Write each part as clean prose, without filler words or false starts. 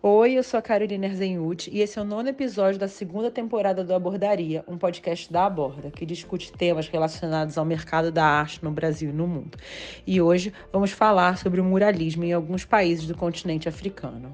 Oi, eu sou a Carolina Erzenhut e esse é o nono episódio da segunda temporada do Abordaria, um podcast da Aborda, que discute temas relacionados ao mercado da arte no Brasil e no mundo. E hoje vamos falar sobre o muralismo em alguns países do continente africano.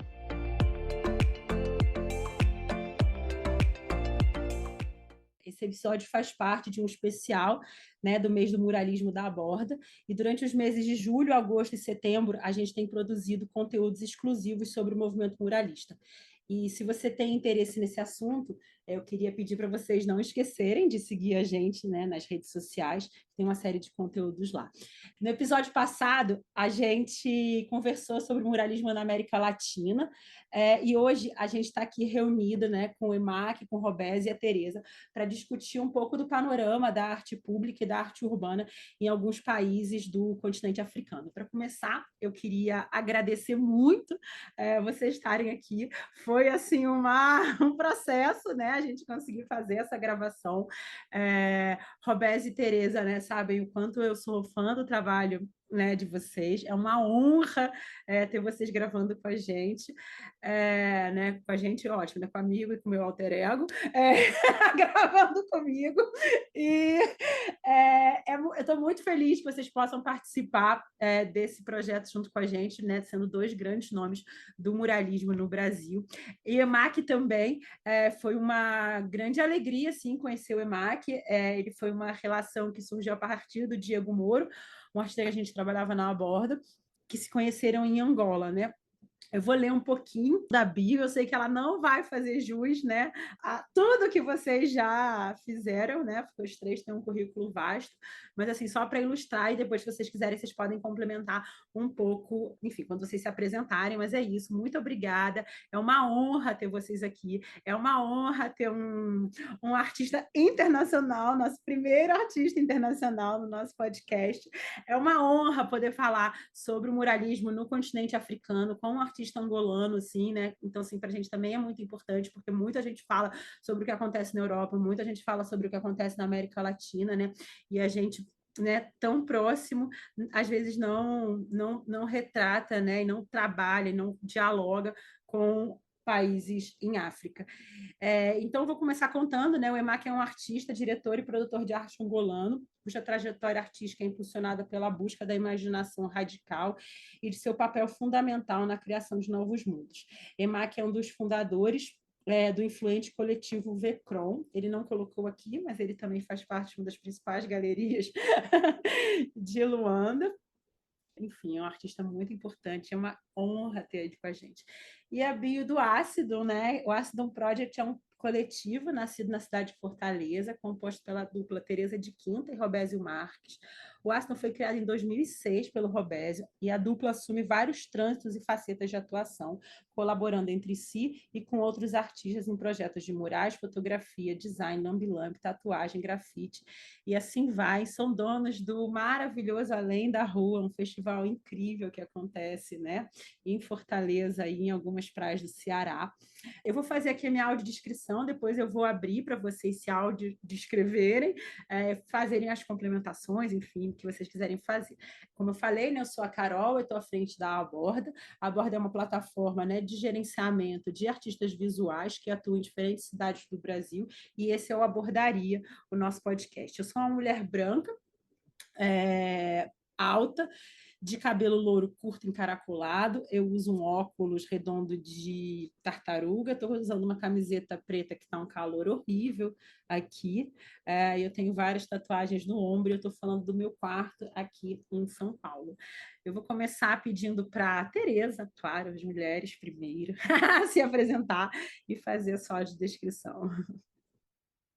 Esse episódio faz parte de um especial, né, do mês do muralismo da Aborda, e durante os meses de julho, agosto e setembro, a gente tem produzido conteúdos exclusivos sobre o movimento muralista. E se você tem interesse nesse assunto, eu queria pedir para vocês não esquecerem de seguir a gente, né, nas redes sociais, tem uma série de conteúdos lá. No episódio passado, a gente conversou sobre o muralismo na América Latina, e hoje a gente está aqui reunida, né, com o EMAC, com o Robés e a Tereza, para discutir um pouco do panorama da arte pública e da arte urbana em alguns países do continente africano. Para começar, eu queria agradecer muito vocês estarem aqui. Foi assim um processo, né? A gente conseguir fazer essa gravação. Robés e Tereza, né, sabem o quanto eu sou fã do trabalho, né, de vocês. É uma honra ter vocês gravando com a gente, né, com a gente, ótimo, né, comigo e com o meu alter ego, gravando comigo. E eu estou muito feliz que vocês possam participar desse projeto junto com a gente, né, sendo dois grandes nomes do muralismo no Brasil. E EMAC também foi uma grande alegria, assim, conhecer o EMAC. Ele foi uma relação que surgiu a partir do Diego Moro, um artista que a gente trabalhava na Aborda, que se conheceram em Angola, né? Eu vou ler um pouquinho da bio, eu sei que ela não vai fazer jus, né, a tudo que vocês já fizeram, né, porque os três têm um currículo vasto, mas assim, só para ilustrar, e depois, se vocês quiserem, vocês podem complementar um pouco, enfim, quando vocês se apresentarem, mas é isso, muito obrigada, é uma honra ter vocês aqui, é uma honra ter um artista internacional, nosso primeiro artista internacional no nosso podcast, é uma honra poder falar sobre o muralismo no continente africano com um artista angolano, assim, né? Então, assim, para a gente também é muito importante, porque muita gente fala sobre o que acontece na Europa, muita gente fala sobre o que acontece na América Latina, né? E a gente, né, tão próximo, às vezes não retrata, né, e não trabalha, e não dialoga com países em África. Então, vou começar contando, né? O EMAC é um artista, diretor e produtor de arte angolano, cuja trajetória artística é impulsionada pela busca da imaginação radical e de seu papel fundamental na criação de novos mundos. EMAC é um dos fundadores do influente coletivo Vecron. Ele não colocou aqui, mas ele também faz parte de uma das principais galerias de Luanda. Enfim, é um artista muito importante, é uma honra ter ele com a gente. E a bio do Ácido, né? O Ácido Project é um coletivo nascido na cidade de Fortaleza, composto pela dupla Tereza de Quinta e Robésio Marques. O Ácido foi criado em 2006 pelo Robésio e a dupla assume vários trânsitos e facetas de atuação, colaborando entre si e com outros artistas em projetos de murais, fotografia, design, lambi-lambi, tatuagem, grafite e assim vai. São donos do maravilhoso Além da Rua, um festival incrível que acontece, né, em Fortaleza e em algumas praias do Ceará. Eu vou fazer aqui a minha audiodescrição, depois eu vou abrir para vocês se audiodescreverem, fazerem as complementações, enfim, que vocês quiserem fazer. Como eu falei, né, eu sou a Carol, eu estou à frente da Aborda. A Aborda é uma plataforma, né, de gerenciamento de artistas visuais que atuam em diferentes cidades do Brasil, e esse é o Abordaria, o nosso podcast. Eu sou uma mulher branca, alta, de cabelo louro curto encaracolado, eu uso um óculos redondo de tartaruga, estou usando uma camiseta preta que está um calor horrível aqui, eu tenho várias tatuagens no ombro e eu estou falando do meu quarto aqui em São Paulo. Eu vou começar pedindo para a Tereza, claro, as mulheres primeiro, se apresentar e fazer a sua descrição.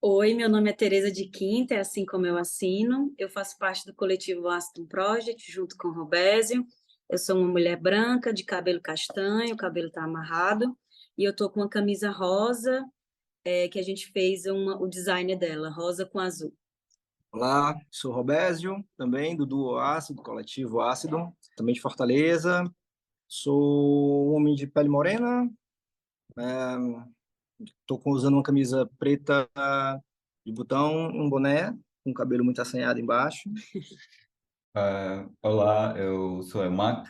Oi, meu nome é Tereza de Quinta, é assim como eu assino. Eu faço parte do coletivo Aston Project, junto com o Robésio. Eu sou uma mulher branca, de cabelo castanho, o cabelo está amarrado, e eu estou com uma camisa rosa, que a gente fez o design dela, rosa com azul. Olá, sou Robésio, também do Duo Ácido, do coletivo Ácido, também de Fortaleza. Sou um homem de pele morena, estou usando uma camisa preta de botão, um boné, com o cabelo muito assanhado embaixo. Olá, eu sou Emak,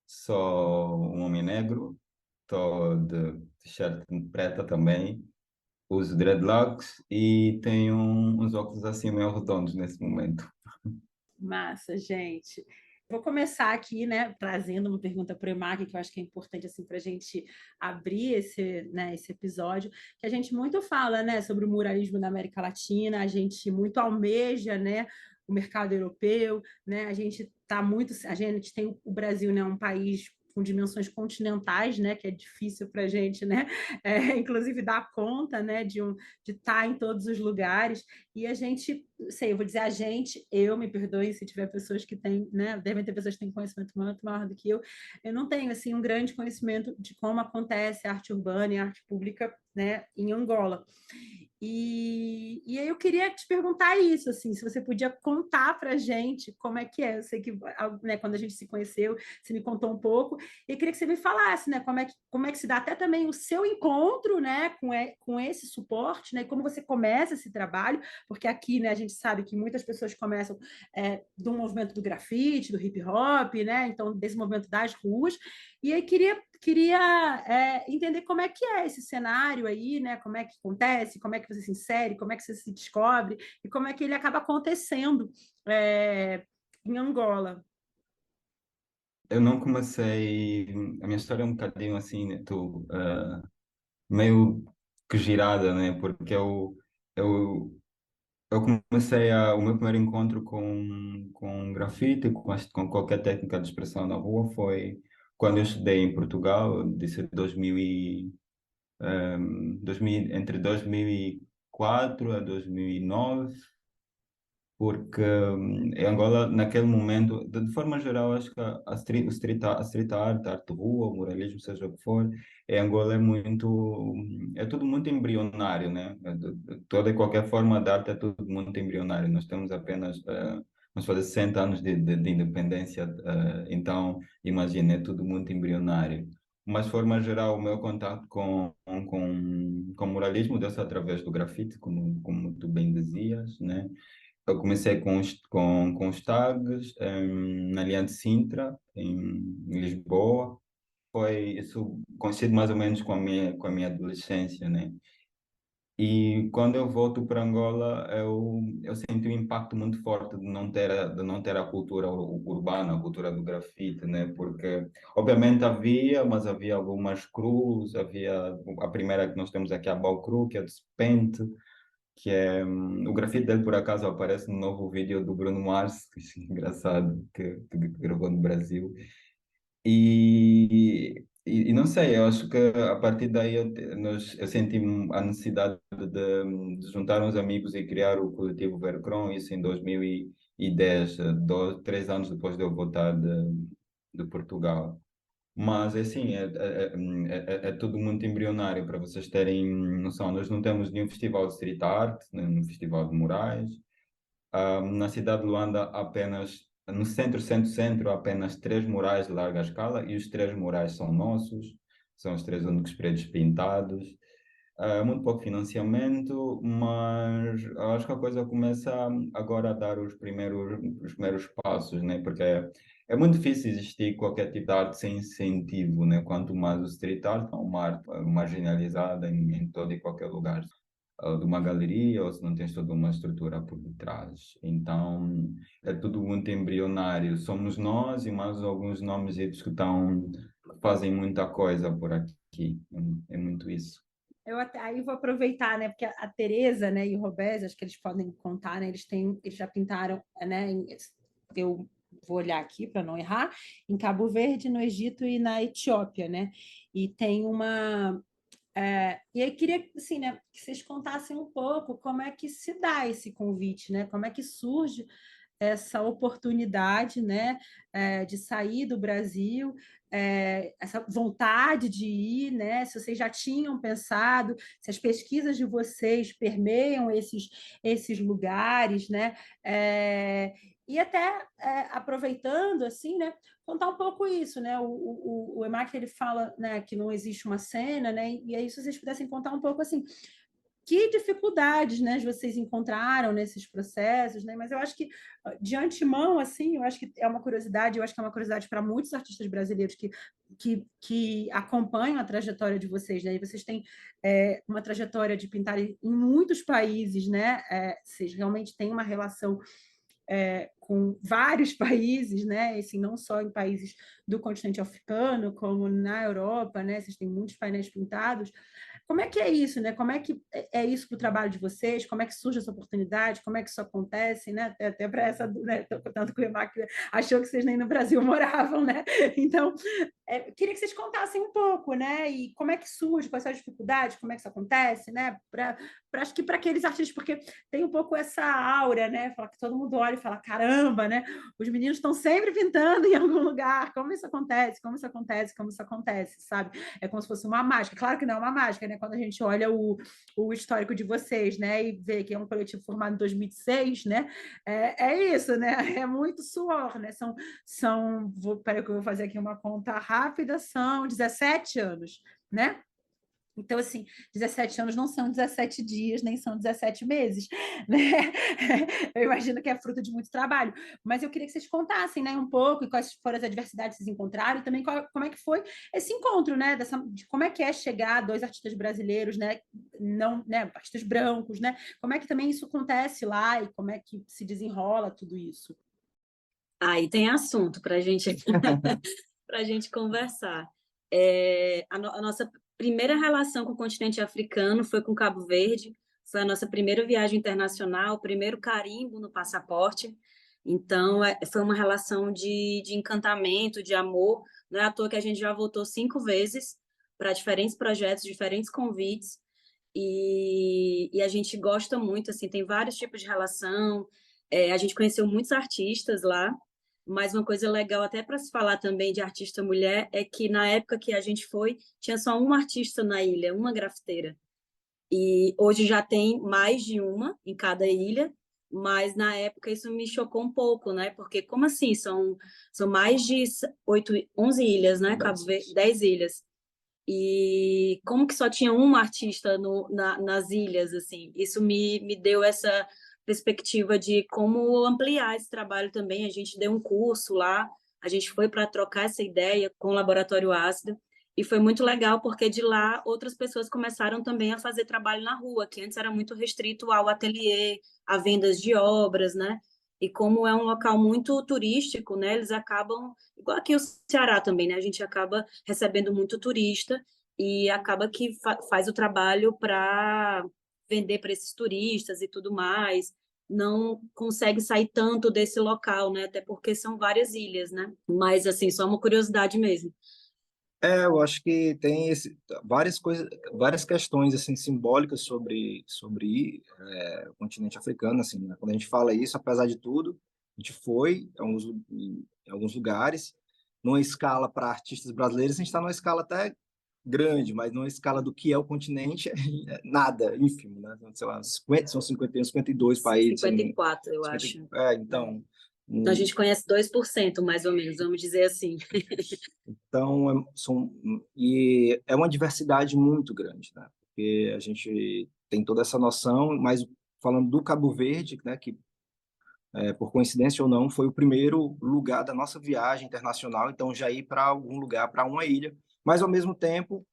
sou um homem negro, estou de t-shirt preta também, uso dreadlocks e tenho uns óculos assim meio redondos nesse momento. Massa, gente. Vou começar aqui, né, trazendo uma pergunta para o Emac, que eu acho que é importante assim para a gente abrir esse episódio, que a gente muito fala, né, sobre o muralismo na América Latina, a gente muito almeja, né, o mercado europeu, né, a gente tem o Brasil, né, um país com dimensões continentais, né, que é difícil para a gente, né, inclusive dar conta, né, de estar em todos os lugares. E a gente, sei, eu vou dizer a gente, eu me perdoe se tiver pessoas que têm, né, devem ter pessoas que têm conhecimento muito maior do que eu não tenho, assim, um grande conhecimento de como acontece a arte urbana e a arte pública, né, em Angola. E aí eu queria te perguntar isso, assim, se você podia contar para a gente como é que é. Eu sei que, né, quando a gente se conheceu, você me contou um pouco, e eu queria que você me falasse, né, como é que se dá até também o seu encontro, né, com esse suporte, né, e como você começa esse trabalho, porque aqui, né, a gente sabe que muitas pessoas começam do movimento do grafite, do hip hop, né, então desse movimento das ruas, e aí queria entender como é que é esse cenário aí, né? Como é que acontece, como é que você se insere, como é que você se descobre e como é que ele acaba acontecendo em Angola. Eu não comecei. A minha história é um bocadinho assim, né, meio que girada, né? Porque eu, eu comecei o meu primeiro encontro com grafite, com qualquer técnica de expressão na rua, foi quando eu estudei em Portugal, disse 2000, entre 2004 a 2009, porque em Angola, naquele momento, de forma geral, acho que a street art, a arte de rua, o muralismo, seja o que for, em Angola é tudo muito embrionário, né? Toda e qualquer forma de arte é tudo muito embrionário. Nós temos apenas, vamos fazer 60 anos de independência, então, imagina, é tudo muito embrionário. Mas, de forma geral, o meu contato com o muralismo deu-se através do grafite, como tu bem dizias, né? Eu comecei com os tags na Aliança de Sintra, em Lisboa. Foi isso coincide mais ou menos com a minha adolescência, né? E quando eu volto para Angola, eu senti um impacto muito forte de não ter a cultura urbana, a cultura do grafite, né? Porque, obviamente, mas havia algumas crus, havia a primeira que nós temos aqui, a Baucru, que é de Pente, que é o grafite dele por acaso aparece no novo vídeo do Bruno Mars, que é engraçado, que gravou no Brasil. E não sei, eu acho que a partir daí eu senti a necessidade de juntar uns amigos e criar o coletivo Vercron, isso em 2010, 3 anos depois de eu voltar de Portugal. Mas assim, é tudo muito embrionário para vocês terem noção. Nós não temos nenhum festival de street art, nenhum festival de murais. Na cidade de Luanda, no centro, há apenas 3 murais de larga escala e os 3 murais são nossos, são os 3 únicos prédios pintados. Muito pouco financiamento, mas eu acho que a coisa começa agora a dar os primeiros passos, né? Porque é muito difícil existir qualquer tipo de arte sem incentivo, né? Quanto mais o street art, é uma arte marginalizada em todo e qualquer lugar, de uma galeria, ou se não tens toda uma estrutura por detrás. Então, é tudo muito embrionário. Somos nós e mais alguns nomes que fazem muita coisa por aqui. É muito isso. Aí vou aproveitar, né? Porque a Tereza, né, e o Robés, acho que eles podem contar, né? Eles já pintaram, né? Eu vou olhar aqui para não errar, em Cabo Verde, no Egito e na Etiópia, né? E tem e aí queria, assim, né, que vocês contassem um pouco como é que se dá esse convite, né? Como é que surge essa oportunidade, né, de sair do Brasil, essa vontade de ir, né? Se vocês já tinham pensado, se as pesquisas de vocês permeiam esses lugares, né? E até aproveitando assim, né, contar um pouco isso, né? O Emac ele fala, né, que não existe uma cena, né? E aí se vocês pudessem contar um pouco assim, que dificuldades, né, vocês encontraram nesses processos, né? Mas eu acho que, de antemão, assim, eu acho que é uma curiosidade, eu acho que é uma curiosidade para muitos artistas brasileiros que acompanham a trajetória de vocês, né? E vocês têm uma trajetória de pintar em muitos países, né? Vocês realmente têm uma relação com vários países, né? Assim, não só em países do continente africano, como na Europa, né? Vocês têm muitos painéis pintados. Como é que é isso, né? Como é que é isso para o trabalho de vocês? Como é que surge essa oportunidade? Como é que isso acontece, né? Até para essa, né? Tanto que o Emac achou que vocês nem no Brasil moravam, né? Então, queria que vocês contassem um pouco, né? E como é que surge, quais são as dificuldades, como é que isso acontece, né? Acho que para aqueles artistas, porque tem um pouco essa aura, né? Fala que todo mundo olha e fala, caramba, né? Os meninos estão sempre pintando em algum lugar. Como isso acontece? Como isso acontece? Como isso acontece, sabe? É como se fosse uma mágica. Claro que não é uma mágica, né? Quando a gente olha o histórico de vocês, né? E vê que é um coletivo formado em 2006, né? É isso, né? É muito suor, né? Peraí que eu vou fazer aqui uma conta rápida, são 17 anos, né? Então, assim, 17 anos não são 17 dias, nem são 17 meses, né? Eu imagino que é fruto de muito trabalho. Mas eu queria que vocês contassem, né, um pouco, e quais foram as adversidades que vocês encontraram, e também como é que foi esse encontro, né? De como é que é chegar a dois artistas brasileiros, né? Não, né, artistas brancos, né? Como é que também isso acontece lá e como é que se desenrola tudo isso? Aí tem assunto para gente, para gente conversar. A nossa primeira relação com o continente africano foi com Cabo Verde, foi a nossa primeira viagem internacional, o primeiro carimbo no passaporte. Então, foi uma relação de encantamento, de amor. Não é à toa que a gente já voltou 5 vezes para diferentes projetos, diferentes convites, e a gente gosta muito, assim, tem vários tipos de relação. A gente conheceu muitos artistas lá, mas uma coisa legal até para se falar também de artista mulher é que na época que a gente foi, tinha só uma artista na ilha, uma grafiteira. E hoje já tem mais de uma em cada ilha, mas na época isso me chocou um pouco, né? Porque como assim? São mais de 11 ilhas, né? Cabo Verde, 10 ilhas. E como que só tinha uma artista nas ilhas, assim? Isso me deu essa perspectiva de como ampliar esse trabalho também. A gente deu um curso lá, a gente foi para trocar essa ideia com o Laboratório Ácido, e foi muito legal, porque de lá outras pessoas começaram também a fazer trabalho na rua, que antes era muito restrito ao ateliê, a vendas de obras, né? E como é um local muito turístico, né? Eles acabam, igual aqui o Ceará também, né? A gente acaba recebendo muito turista e acaba que faz o trabalho para vender para esses turistas e tudo mais. Não consegue sair tanto desse local, né? Até porque são várias ilhas, né? Mas, assim, só uma curiosidade mesmo. Eu acho que tem várias coisas, várias questões assim simbólicas sobre o continente africano, assim, né? Quando a gente fala isso, apesar de tudo, a gente foi em alguns lugares, numa escala para artistas brasileiros, a gente está numa escala até grande, mas numa escala do que é o continente, é nada, ínfimo, né? Sei lá, 50, são 51, 52 países. 54, eu 50, acho. então. Então, a gente conhece 2%, mais ou menos, vamos dizer assim. Então, e é uma diversidade muito grande, né? Porque a gente tem toda essa noção, mas falando do Cabo Verde, né, que por coincidência ou não, foi o primeiro lugar da nossa viagem internacional, então já ir para algum lugar, para uma ilha, mas ao mesmo tempo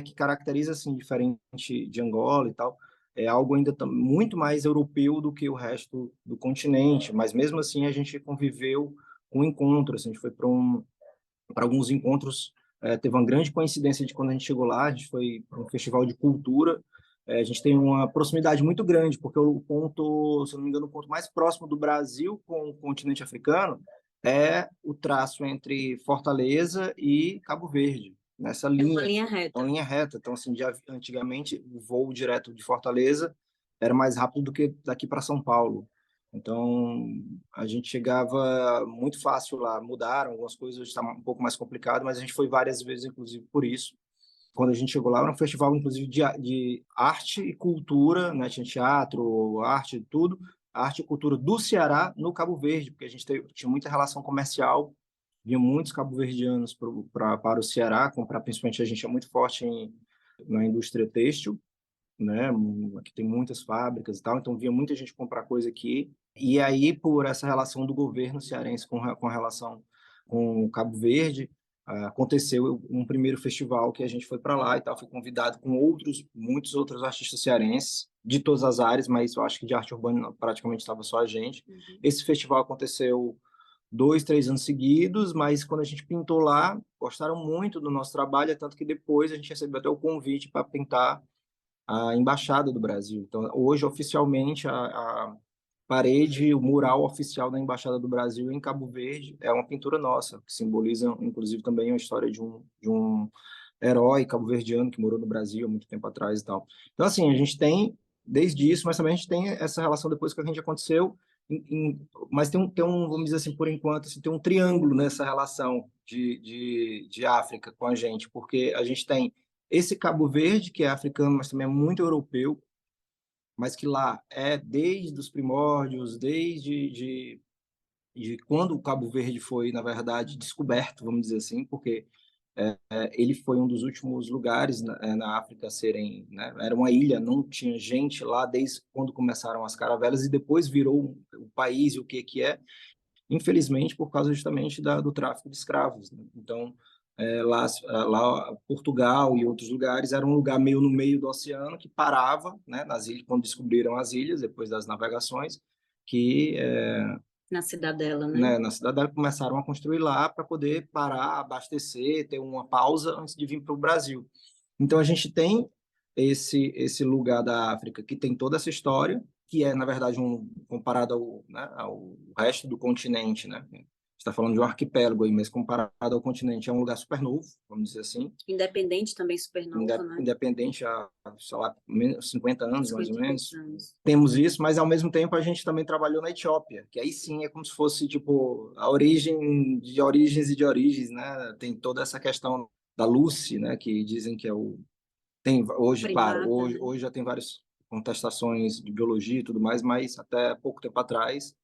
que caracteriza assim diferente de Angola e tal, é algo ainda muito mais europeu do que o resto do continente, mas mesmo assim a gente conviveu com encontros, assim, a gente foi para alguns encontros. Teve uma grande coincidência de quando a gente chegou lá, a gente foi para um festival de cultura. A gente tem uma proximidade muito grande, porque o ponto, se não me engano, o ponto mais próximo do Brasil com o continente africano é o traço entre Fortaleza e Cabo Verde, nessa É uma linha. linha reta. Uma linha reta. Então, assim, antigamente, o voo direto de Fortaleza era mais rápido do que daqui para São Paulo. Então, a gente chegava muito fácil lá. Mudaram algumas coisas, hoje está um pouco mais complicado, mas a gente foi várias vezes, inclusive, por isso. Quando a gente chegou lá, era um festival, inclusive, de arte e cultura, né? Tinha teatro, arte, tudo. Arte e cultura do Ceará no Cabo Verde, porque a gente tinha muita relação comercial. Vinham muitos cabo-verdianos para o Ceará comprar, principalmente a gente é muito forte na indústria têxtil. né? Aqui tem muitas fábricas e tal, então vinha muita gente comprar coisa aqui. E aí, por essa relação do governo cearense com a relação com o Cabo Verde, aconteceu um primeiro festival que a gente foi para lá e tal, fui convidado com muitos outros artistas cearenses de todas as áreas, mas eu acho que de arte urbana praticamente estava só a gente. Esse festival aconteceu 2, 3 anos seguidos, mas quando a gente pintou lá, gostaram muito do nosso trabalho, tanto que depois a gente recebeu até o convite para pintar a Embaixada do Brasil. Então, hoje, oficialmente, a parede, o mural oficial da Embaixada do Brasil em Cabo Verde é uma pintura nossa, que simboliza, inclusive, também a história de um herói cabo-verdiano que morou no Brasil há muito tempo atrás e tal. Então, assim, a gente tem desde isso, mas também a gente tem essa relação depois que a gente aconteceu, mas vamos dizer assim, por enquanto, assim, tem um triângulo nessa relação de África com a gente, porque a gente tem esse Cabo Verde, que é africano, mas também é muito europeu, mas que lá é desde os primórdios, de quando o Cabo Verde foi, na verdade, descoberto, vamos dizer assim, porque ele foi um dos últimos lugares na África a serem, né, era uma ilha, não tinha gente lá desde quando começaram as caravelas e depois virou o país e o que é, infelizmente por causa justamente do tráfico de escravos, né? Então, lá Portugal e outros lugares era um lugar meio no meio do oceano que parava, né, nas ilhas, quando descobriram as ilhas depois das navegações, que Na cidadela, né? né, na cidadela começaram a construir lá para poder parar, abastecer, ter uma pausa antes de vir para o Brasil. Então a gente tem esse lugar da África que tem toda essa história, que é na verdade comparado ao resto do continente, né? Está falando de um arquipélago aí, mas comparado ao continente é um lugar super novo, vamos dizer assim, Independente também super novo, né? independente há, sei lá, 50 anos mais ou 50 e poucos menos. anos. Temos isso, mas ao mesmo tempo a gente também trabalhou na Etiópia, que aí sim é como se fosse tipo a origem de origens e de origens, né? Tem toda essa questão da Lucy, né? Que dizem que é o tem hoje, claro, Primata, né? hoje já tem várias contestações de biologia e tudo mais, mas até pouco tempo atrás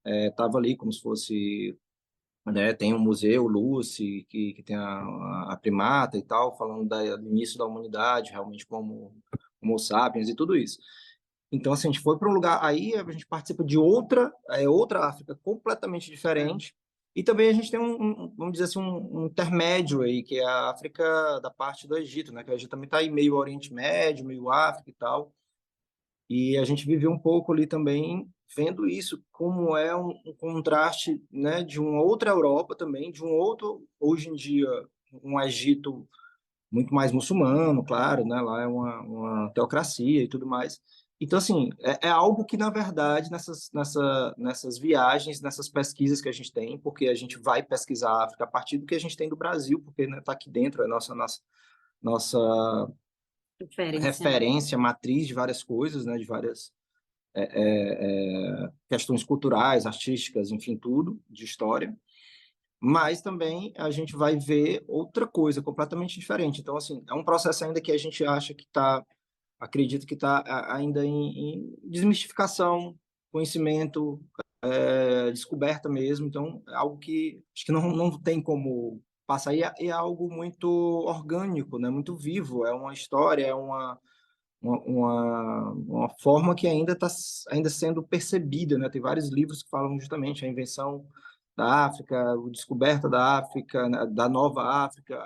estava ali como se fosse, né? Tem um museu Lucy que tem a primata e tal, falando do início da humanidade, realmente como Homo sapiens e tudo isso. Então, assim, a gente foi para um lugar, aí a gente participa de outra África completamente diferente, e também a gente tem vamos dizer assim, um intermédio aí, que é a África da parte do Egito, né? Que o Egito também está aí meio Oriente Médio, meio África e tal, e a gente viveu um pouco ali também vendo isso, como é um contraste, né, de uma outra Europa também, de um outro, hoje em dia, um Egito muito mais muçulmano, claro, né? Lá é uma teocracia e tudo mais. Então, assim, é algo que, na verdade, nessas viagens, nessas pesquisas que a gente tem, porque a gente vai pesquisar a África a partir do que a gente tem do Brasil, porque está, né, tá aqui dentro, é nossa Referência, né? referência, matriz de várias coisas, né? De várias questões culturais, artísticas, enfim, tudo, de história. Mas também a gente vai ver outra coisa completamente diferente. Então, assim, é um processo ainda que a gente acha que está, acredito que está ainda em desmistificação, conhecimento, descoberta mesmo. Então, é algo que acho que não tem como passar. E é algo muito orgânico, né? Muito vivo. É uma história, é uma forma que ainda está ainda sendo percebida, né? Tem vários livros que falam justamente a invenção da África, a descoberta da África, né, da nova África,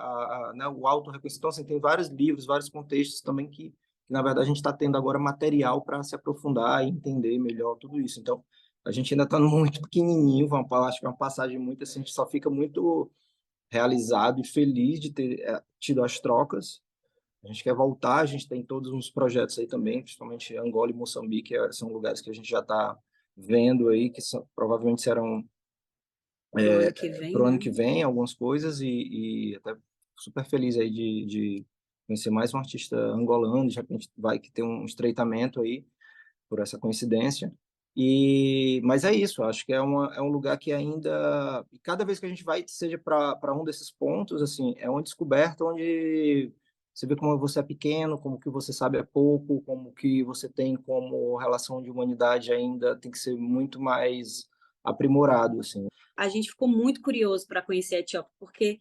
né, o auto-reconhecimento. Então, assim, tem vários livros, vários contextos também que na verdade, a gente está tendo agora material para se aprofundar e entender melhor tudo isso. Então, a gente ainda está muito pequenininho, acho que é uma passagem muito assim, a gente só fica muito realizado e feliz de ter tido as trocas. A gente quer voltar, a gente tem todos uns projetos aí também, principalmente Angola e Moçambique, são lugares que a gente já está vendo aí, que provavelmente serão Pro ano que vem, para o ano né? que vem, algumas coisas, e até super feliz aí de conhecer mais um artista angolano, de repente vai que ter um estreitamento aí, por essa coincidência. Mas é isso, acho que é um lugar que ainda, e cada vez que a gente vai, seja para um desses pontos, assim, é uma descoberta onde você vê como você é pequeno, como que você sabe é pouco, como que você tem como relação de humanidade ainda tem que ser muito mais aprimorado, assim. A gente ficou muito curioso para conhecer a Etiópia, porque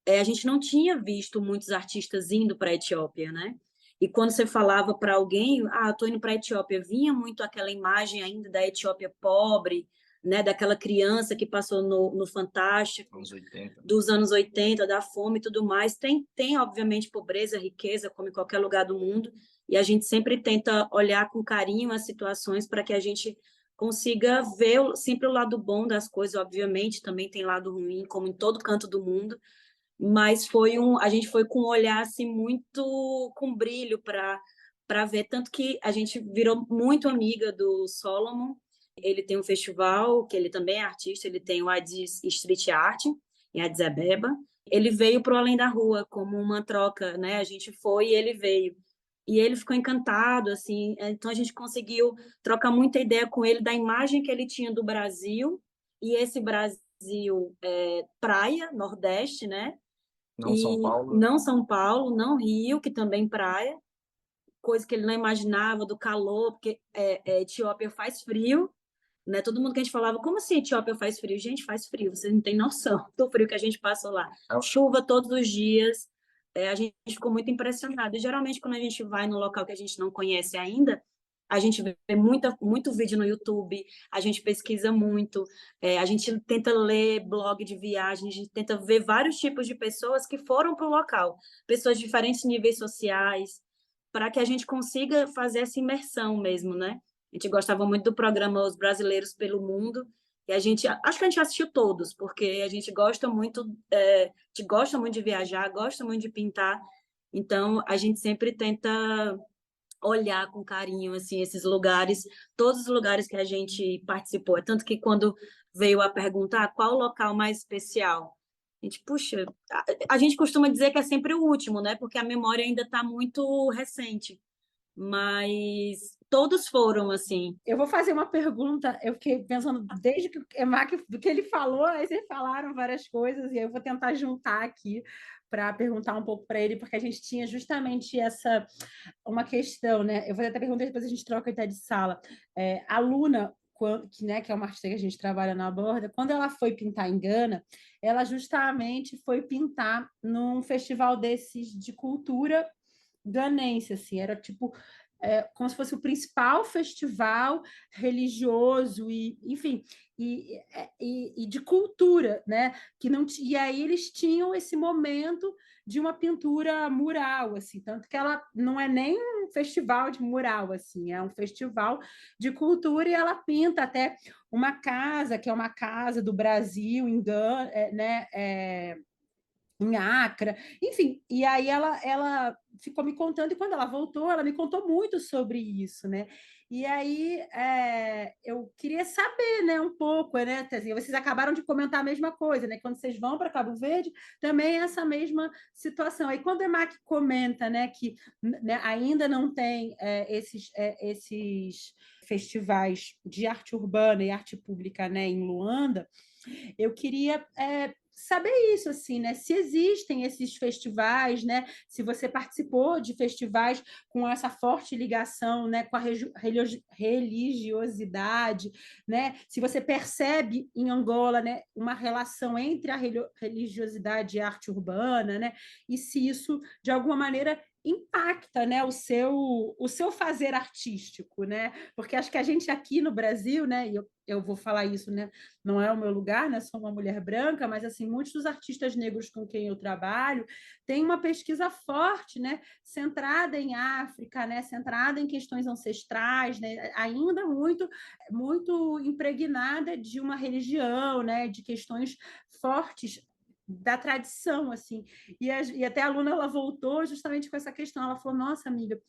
a gente não tinha visto muitos artistas indo para a Etiópia, né? E quando você falava para alguém, estou indo para a Etiópia, vinha muito aquela imagem ainda da Etiópia pobre, né, daquela criança que passou no Fantástico, Anos 80. dos anos 80, da fome e tudo mais. Tem, obviamente, pobreza, riqueza, como em qualquer lugar do mundo, e a gente sempre tenta olhar com carinho as situações para que a gente consiga ver sempre o lado bom das coisas. Obviamente, também tem lado ruim, como em todo canto do mundo, mas a gente foi com um olhar assim muito com brilho para ver, tanto que a gente virou muito amiga do Solomon. Ele tem um festival que ele também é artista, ele tem o Addis Street Art em Addis Abeba. Ele veio para o Além da Rua como uma troca, né? A gente foi e ele veio. E ele ficou encantado, assim. Então a gente conseguiu trocar muita ideia com ele da imagem que ele tinha do Brasil, e esse Brasil praia, Nordeste, né? Não São E Paulo. não São Paulo, não Rio, que também praia, coisa que ele não imaginava do calor, porque Etiópia faz frio, né? Todo mundo que a gente falava, como assim Etiópia faz frio? Gente, faz frio, vocês não têm noção do frio que a gente passou lá. Chuva todos os dias, a gente ficou muito impressionado. E geralmente, quando a gente vai no local que a gente não conhece ainda, a gente vê muito vídeo no YouTube, a gente pesquisa muito, a gente tenta ler blog de viagem, a gente tenta ver vários tipos de pessoas que foram para o local, pessoas de diferentes níveis sociais, para que a gente consiga fazer essa imersão mesmo, né? A gente gostava muito do programa Os Brasileiros pelo Mundo, e acho que a gente assistiu todos, porque a gente gosta muito, de viajar, gosta muito de pintar, então a gente sempre tenta olhar com carinho assim esses lugares, todos os lugares que a gente participou. É tanto que quando veio a perguntar qual o local mais especial, a gente, puxa, a gente costuma dizer que é sempre o último, né? Porque a memória ainda está muito recente, mas todos foram assim. Eu vou fazer uma pergunta, eu fiquei pensando desde que o Emak, do que ele falou, aí vocês falaram várias coisas, e aí eu vou tentar juntar aqui para perguntar um pouco para ele, porque a gente tinha justamente uma questão, né? Eu vou até perguntar, depois a gente troca até de sala. A Luna, que é uma artista que a gente trabalha na Borda, quando ela foi pintar em Gana, ela justamente foi pintar num festival desses de cultura ganense, assim, era tipo como se fosse o principal festival religioso e, enfim, e de cultura, né? E aí eles tinham esse momento de uma pintura mural, assim, tanto que ela não é nem um festival de mural, assim, é um festival de cultura e ela pinta até uma casa que é uma casa do Brasil, em Gana, né? Em Acre, enfim, e aí ela ficou me contando, e quando ela voltou, ela me contou muito sobre isso, né? E aí eu queria saber, né, um pouco, né, Tezinha? Vocês acabaram de comentar a mesma coisa, né? Quando vocês vão para Cabo Verde, também é essa mesma situação. Aí quando a Emac comenta, né, que né, ainda não tem esses festivais de arte urbana e arte pública, né, em Luanda, eu queria saber isso, assim, né? Se existem esses festivais, né? Se você participou de festivais com essa forte ligação, né? Com a religiosidade, né? Se você percebe em Angola, né? Uma relação entre a religiosidade e a arte urbana, né? E se isso, de alguma maneira, impacta, né, o seu fazer artístico, né? Porque acho que a gente aqui no Brasil, né, e eu vou falar isso, né, não é o meu lugar, né, sou uma mulher branca, mas assim, muitos dos artistas negros com quem eu trabalho têm uma pesquisa forte, né, centrada em África, né, centrada em questões ancestrais, né, ainda muito impregnada de uma religião, né, de questões fortes da tradição, assim, e até a aluna ela voltou justamente com essa questão, ela falou, nossa amiga,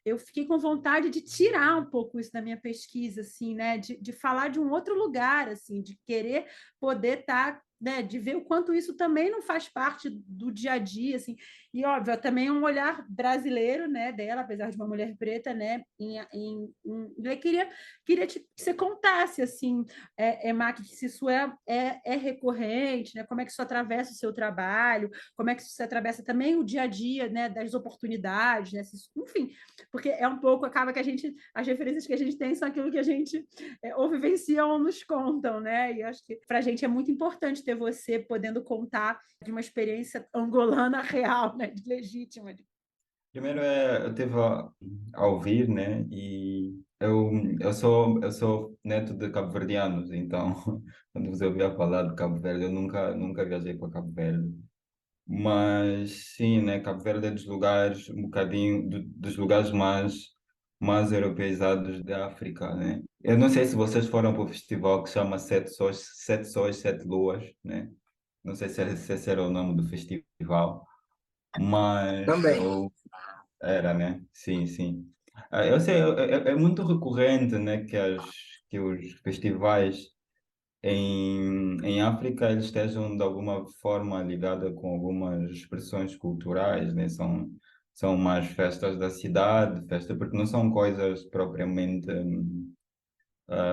eu fiquei com vontade de tirar um pouco isso da minha pesquisa, assim, né, de falar de um outro lugar, assim, de querer poder estar, né, de ver o quanto isso também não faz parte do dia a dia, assim, e óbvio, também um olhar brasileiro, né, dela, apesar de uma mulher preta, né, eu queria que você contasse, assim, Mac, se isso é recorrente, né, como é que isso atravessa o seu trabalho, como é que isso atravessa também o dia a dia, né, das oportunidades, né, enfim, porque é um pouco, acaba que as referências que a gente tem são aquilo que a gente ou vivencia ou nos contam, né? E acho que para a gente é muito importante ter você podendo contar de uma experiência angolana real, né? Legítima. Primeiro eu tive a ouvir, né? E eu sou neto de cabo-verdianos, então quando você ouvia falar de Cabo Verde, eu nunca viajei para Cabo Verde. Mas sim, né? Cabo Verde é dos lugares um bocadinho dos lugares mais europeizados da África, né? Eu não sei se vocês foram para o festival que chama Sete Sóis, Sete Luas, né? Não sei se esse era o nome do festival, mas Também. era, né? Sim, sim. Eu sei, é muito recorrente, né, que os festivais em África eles estejam de alguma forma ligados com algumas expressões culturais, né? São mais festas da cidade, porque não são coisas propriamente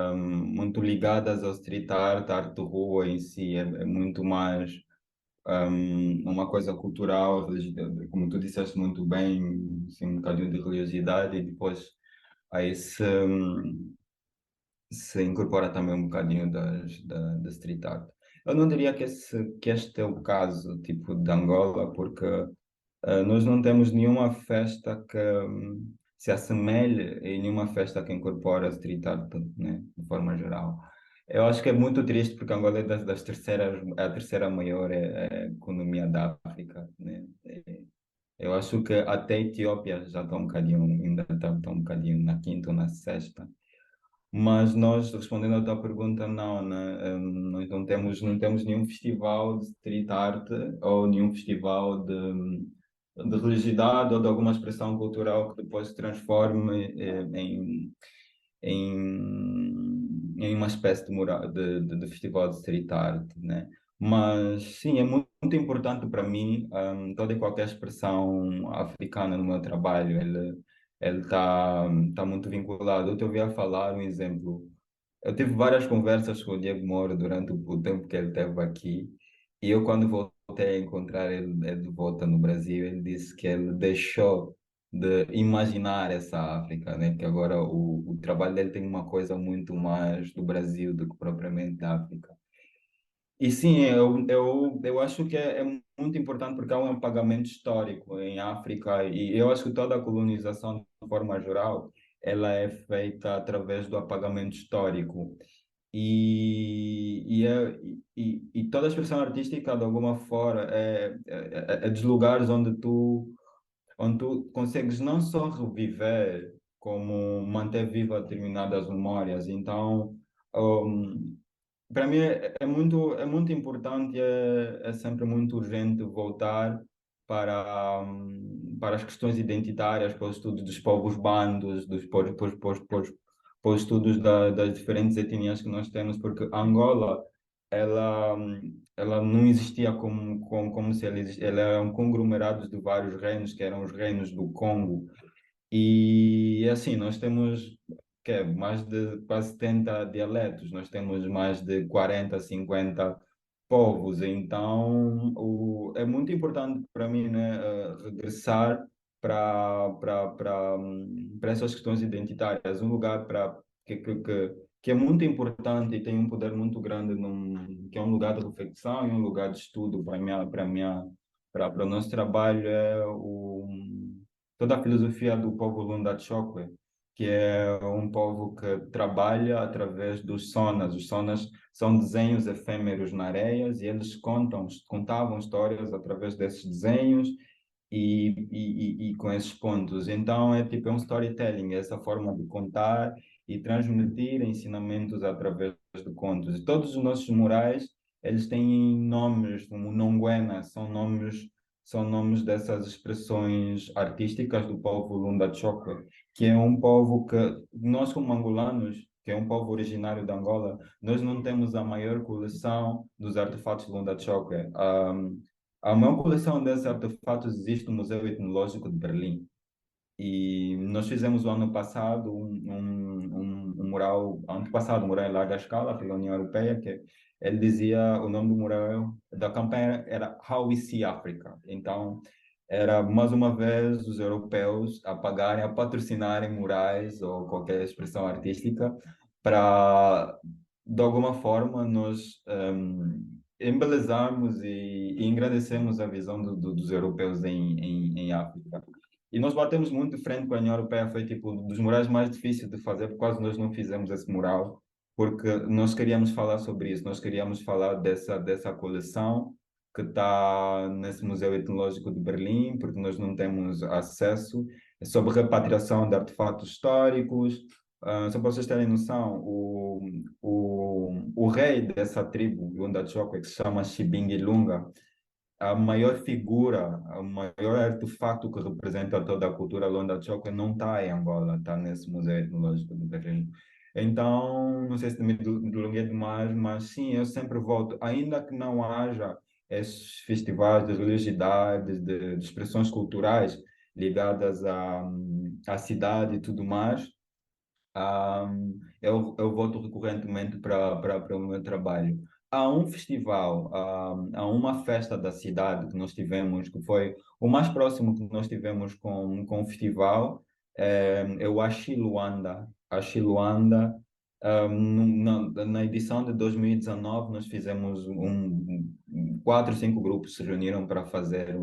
muito ligadas ao street art, arte de rua em si, é muito mais uma coisa cultural, como tu disseste muito bem, assim, um bocadinho de religiosidade e depois aí se incorpora também um bocadinho da street art. Eu não diria que este é o caso, tipo, de Angola, porque nós não temos nenhuma festa que se assemelhe em nenhuma festa que incorpora street art, né, de forma geral. Eu acho que é muito triste porque Angola é das terceiras, é a terceira maior economia da África, né? Eu acho que até a Etiópia já está um bocadinho, ainda está um bocadinho na quinta ou na sexta. Mas nós, respondendo à tua pergunta, não, né? Nós não temos nenhum festival de street art ou nenhum festival de religiosidade ou de alguma expressão cultural que depois se transforme em uma espécie de festival de street art, né? Mas sim, é muito importante para mim, toda e qualquer expressão africana no meu trabalho, ele tá muito vinculado. Eu te ouvi a falar um exemplo. Eu tive várias conversas com o Diego Moro durante o tempo que ele esteve aqui, e eu, quando voltei a encontrar ele de volta no Brasil, ele disse que ele deixou de imaginar essa África, né? Que agora o trabalho dele tem uma coisa muito mais do Brasil do que propriamente da África. E sim, eu acho que é muito importante porque há um apagamento histórico em África e eu acho que toda a colonização, de forma geral, ela é feita através do apagamento histórico. E toda a expressão artística, de alguma forma, é dos lugares onde tu consegues não só reviver, como manter viva determinadas memórias. Então, um, para mim é muito importante, é sempre muito urgente voltar para as questões identitárias, para o estudo dos povos bandos, para os estudos das diferentes etnias que nós temos, porque Angola, ela não existia como se ela era um conglomerado de vários reinos, que eram os reinos do Congo, e assim, nós temos mais de quase 70 dialetos, nós temos mais de 40, 50 povos, então é muito importante para mim, né, regressar para essas questões identitárias, um lugar que é muito importante e tem um poder muito grande, que é um lugar de reflexão e um lugar de estudo para o nosso trabalho, é toda a filosofia do povo Lunda Chokwe, que é um povo que trabalha através dos sonas. Os sonas são desenhos efêmeros na areia e eles contavam histórias através desses desenhos e com esses pontos. Então é tipo um storytelling, é essa forma de contar e transmitir ensinamentos através de contos. E todos os nossos murais, eles têm nomes, como Nonguena, são nomes dessas expressões artísticas do povo Lunda Choque, que é um povo que nós como angolanos, que é um povo originário de Angola, nós não temos a maior coleção dos artefatos Lunda Choque. A maior coleção desses artefatos existe no Museu Etnológico de Berlim. E nós fizemos o ano passado um mural, ano passado, um mural em larga escala pela União Europeia, que ele dizia, o nome do mural da campanha era How We See Africa. Então, era mais uma vez os europeus a pagarem, a patrocinarem murais ou qualquer expressão artística para, de alguma forma, nós embelezarmos e engrandecemos a visão dos europeus em África. E nós batemos muito de frente com a União Europeia, foi tipo um dos murais mais difíceis de fazer, por quase nós não fizemos esse mural, porque nós queríamos falar sobre isso, nós queríamos falar dessa coleção que está nesse Museu Etnológico de Berlim, porque nós não temos acesso, é sobre repatriação de artefatos históricos. Só para vocês terem noção, o rei dessa tribo, Lunda Chokwe, que se chama Shibingi-Lunga, a maior figura, o maior artefato que representa toda a cultura Londa Chokwe não está em Angola, está nesse Museu Etnológico de Berlim. Então, não sei se me delonguei demais, mas sim, eu sempre volto, ainda que não haja esses festivais de religiosidades, de expressões culturais ligadas à cidade e tudo mais, eu volto recorrentemente para o meu trabalho. Há um festival, há uma festa da cidade que nós tivemos, que foi o mais próximo que nós tivemos com o festival, é o Ashi Luanda. Ashi Luanda, na edição de 2019, nós fizemos quatro, cinco grupos se reuniram para fazer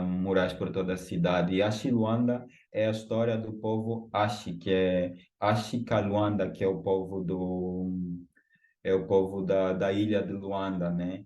murais por toda a cidade. E Ashi Luanda é a história do povo Ashi, que é Ashika Luanda, que é o povo da ilha de Luanda, né?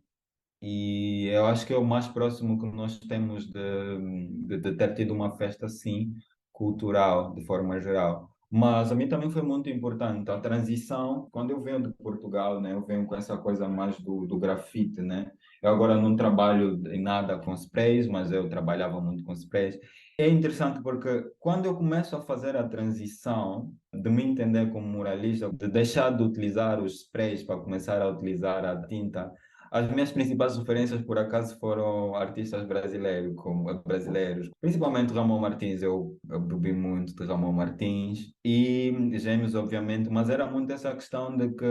E eu acho que é o mais próximo que nós temos de ter tido uma festa assim, cultural, de forma geral. Mas a mim também foi muito importante a transição. Quando eu venho de Portugal, né, eu venho com essa coisa mais do grafite, né? Eu agora não trabalho em nada com sprays, mas eu trabalhava muito com sprays. É interessante porque quando eu começo a fazer a transição de me entender como muralista, de deixar de utilizar os sprays para começar a utilizar a tinta, as minhas principais referências, por acaso, foram artistas brasileiros, principalmente Ramon Martins. Eu bebi muito de Ramon Martins e Gêmeos, obviamente, mas era muito essa questão de que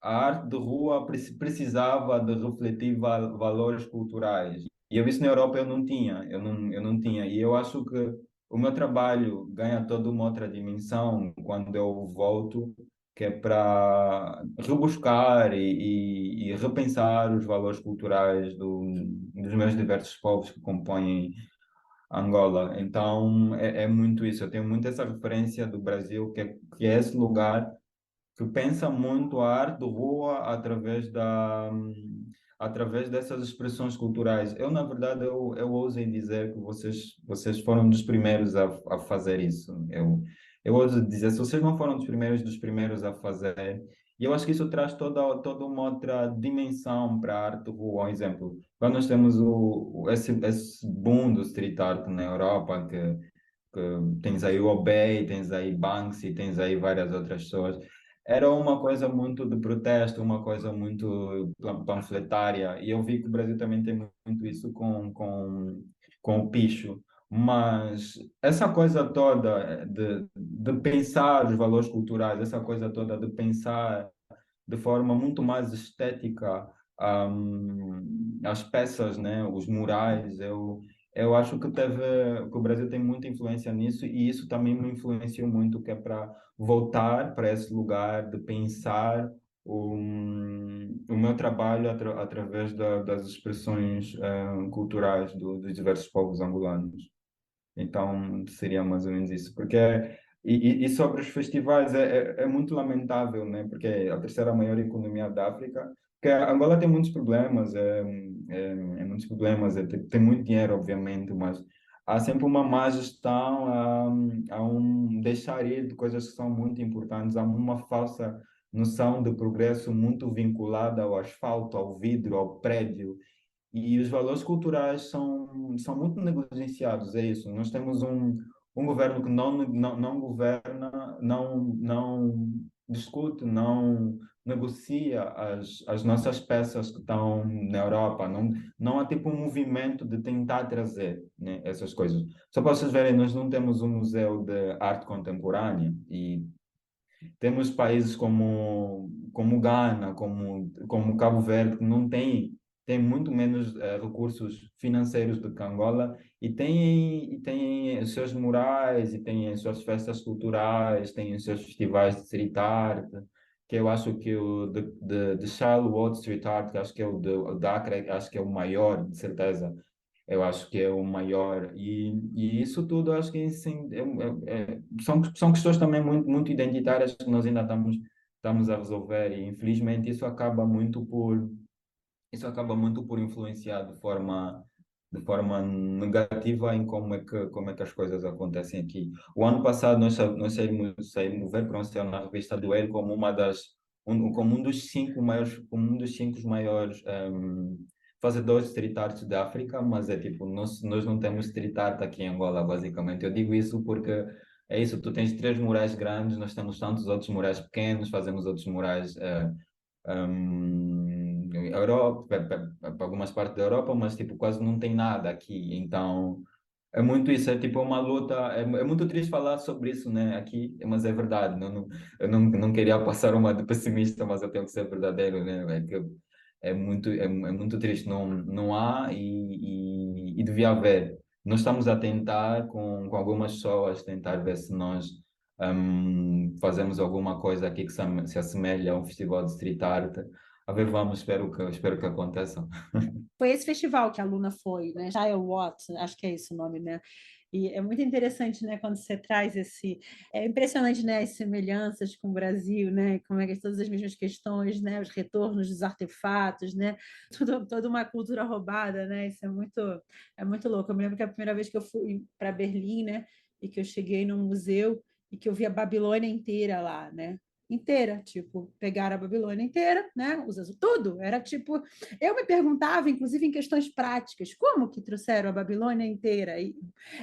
a arte de rua precisava de refletir valores culturais. E eu isso na Europa eu não tinha, eu não tinha. E eu acho que o meu trabalho ganha toda uma outra dimensão quando eu volto, que é para rebuscar e repensar os valores culturais dos meus diversos povos que compõem Angola. Então, é muito isso. Eu tenho muito essa referência do Brasil, que é esse lugar que pensa muito a arte de rua através dessas expressões culturais. Eu, na verdade, eu ouso em dizer que vocês foram dos primeiros a fazer isso. Eu ouso dizer, se vocês não foram dos primeiros a fazer, e eu acho que isso traz toda uma outra dimensão para a arte de rua. Um exemplo, quando nós temos esse boom do street art na Europa, que tens aí o Obey, tens aí Banksy, tens aí várias outras pessoas. Era uma coisa muito de protesto, uma coisa muito panfletária, e eu vi que o Brasil também tem muito isso com o picho. Mas essa coisa toda de pensar os valores culturais, essa coisa toda de pensar de forma muito mais estética, as peças, né, os murais. Eu acho que o Brasil tem muita influência nisso e isso também me influenciou muito, que é para voltar para esse lugar de pensar o meu trabalho através das expressões culturais dos diversos povos angolanos. Então, seria mais ou menos isso. E sobre os festivais, é muito lamentável, né? Porque é a terceira maior economia da África, que Angola tem muitos problemas, muitos problemas, tem muito dinheiro, obviamente, mas há sempre uma má gestão, há um deixar ir de coisas que são muito importantes, há uma falsa noção de progresso muito vinculada ao asfalto, ao vidro, ao prédio, e os valores culturais são muito negligenciados, é isso. Nós temos um governo que não governa, não discute, não negocia as nossas peças que estão na Europa. Não há tipo um movimento de tentar trazer, né, essas coisas. Só para vocês verem, nós não temos um museu de arte contemporânea e temos países como Ghana, como Cabo Verde, que não tem muito menos recursos financeiros do que Angola e têm os seus murais, e têm as suas festas culturais, têm os seus festivais de street art, que eu acho que o de Charlotte Street Art, que acho que é o da Acre, acho que é o maior, de certeza. eu acho que é o maior. E isso tudo, eu acho que sim, são questões também muito identitárias que nós ainda estamos a resolver, e infelizmente isso acaba muito por influenciar de forma negativa em como é que as coisas acontecem aqui. O ano passado nós saímos ver pronunciar na revista do Elle como um dos cinco maiores fazedores de street art da África, mas é tipo, nós não temos street art aqui em Angola, basicamente. Eu digo isso porque é isso, tu tens três murais grandes, nós temos tantos outros murais pequenos, fazemos outros murais Europa, para algumas partes da Europa, mas tipo, quase não tem nada aqui. Então, é muito isso, é tipo uma luta. É muito triste falar sobre isso, né, aqui, mas é verdade. Eu não queria passar uma de pessimista, mas eu tenho que ser verdadeiro, né? É que é muito triste. Não há e devia haver. Nós estamos a tentar, com algumas pessoas, tentar ver se nós fazemos alguma coisa aqui que se assemelhe a um festival de street art. A ver, vamos, espero que aconteça. Foi esse festival que a Luna foi, né? Child What, acho que é esse o nome, né? E é muito interessante, né, quando você traz esse. É impressionante, né, as semelhanças com o Brasil, né? Como é que todas as mesmas questões, né? Os retornos dos artefatos, né? Toda uma cultura roubada, né? Isso é muito louco. Eu me lembro que a primeira vez que eu fui para Berlim, né? E que eu cheguei num museu e que eu vi a Babilônia inteira lá, né? Inteira, tipo, pegaram a Babilônia inteira, né? Tudo. Era tipo, eu me perguntava, inclusive em questões práticas, como que trouxeram a Babilônia inteira? E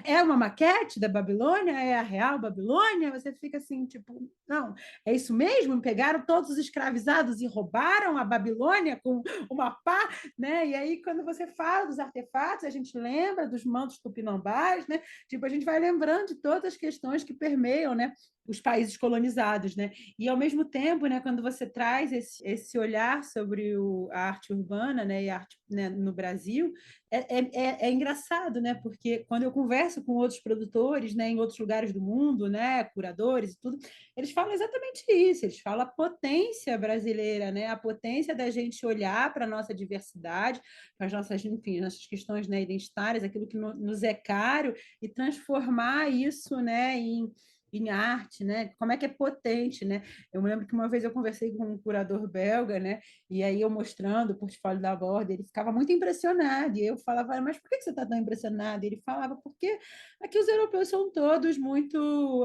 é uma maquete da Babilônia? É a real Babilônia? Você fica assim, tipo, não, é isso mesmo? Pegaram todos os escravizados e roubaram a Babilônia com uma pá, né? E aí, quando você fala dos artefatos, a gente lembra dos mantos tupinambás, né? Tipo, a gente vai lembrando de todas as questões que permeiam, né? Os países colonizados, né? E ao mesmo tempo, né, quando você traz esse olhar sobre a arte urbana, né, e a arte, né, no Brasil, é engraçado, né? Porque quando eu converso com outros produtores, né, em outros lugares do mundo, né, curadores e tudo, eles falam exatamente isso. Eles falam a potência brasileira, né, a potência da gente olhar para a nossa diversidade, para as nossas, enfim, nossas questões, né, identitárias, aquilo que nos é caro, e transformar isso, né, em arte, né? Como é que é potente, né? Eu me lembro que uma vez eu conversei com um curador belga, né? E aí eu mostrando o portfólio da Borda, ele ficava muito impressionado. E eu falava, mas por que você está tão impressionado? E ele falava, porque aqui os europeus são todos muito,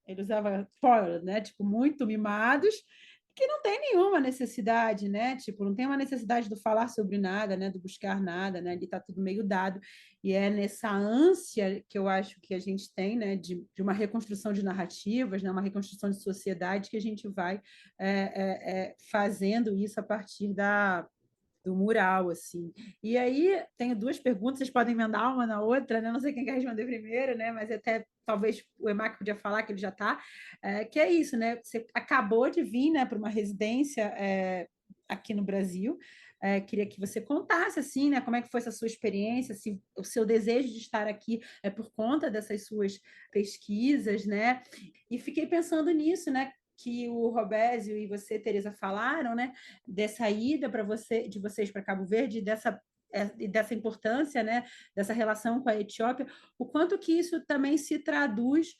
ele usava spoiler, né? Tipo, muito mimados, que não tem nenhuma necessidade, né? Tipo, não tem uma necessidade do falar sobre nada, né? Do buscar nada, né? Ali está tudo meio dado. E é nessa ânsia que eu acho que a gente tem, né? De uma reconstrução de narrativas, né? Uma reconstrução de sociedade que a gente vai fazendo isso a partir do mural, assim. E aí, tenho duas perguntas, vocês podem emendar uma na outra, né? Não sei quem quer responder primeiro, né? Mas até talvez o Emac podia falar que ele já está, que é isso, né? Você acabou de vir, né, para uma residência aqui no Brasil. Queria que você contasse, assim, né, como é que foi essa sua experiência, se o seu desejo de estar aqui é por conta dessas suas pesquisas, né? E fiquei pensando nisso, né? Que o Robésio e você, Teresa, falaram, né? Dessa ida de vocês para Cabo Verde, dessa importância, né, dessa relação com a Etiópia, o quanto que isso também se traduz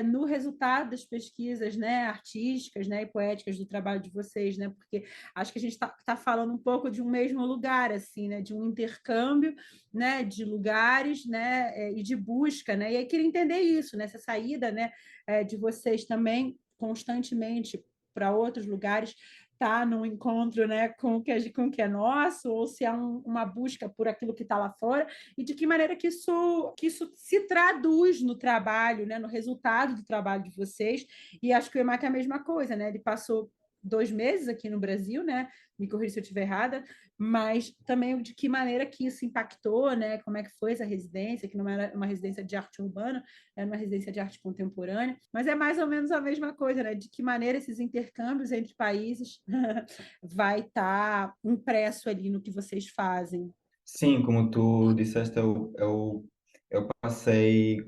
no resultado das pesquisas, né, artísticas, né, e poéticas do trabalho de vocês, né, porque acho que a gente está falando um pouco de um mesmo lugar, assim, né, de um intercâmbio, né, de lugares, né, e de busca, né, e aí queria entender isso, né, essa saída, né, de vocês também constantemente para outros lugares, está no encontro, né, com o que é nosso, ou se é uma busca por aquilo que está lá fora, e de que maneira que isso se traduz no trabalho, né, no resultado do trabalho de vocês. E acho que o EMAC é a mesma coisa, né? Ele passou 2 meses aqui no Brasil, né? Me corrija se eu estiver errada, mas também de que maneira que isso impactou, né? Como é que foi essa residência, que não era uma residência de arte urbana, era uma residência de arte contemporânea, mas é mais ou menos a mesma coisa, né? De que maneira esses intercâmbios entre países vai estar impresso ali no que vocês fazem. Sim, como tu disseste, eu passei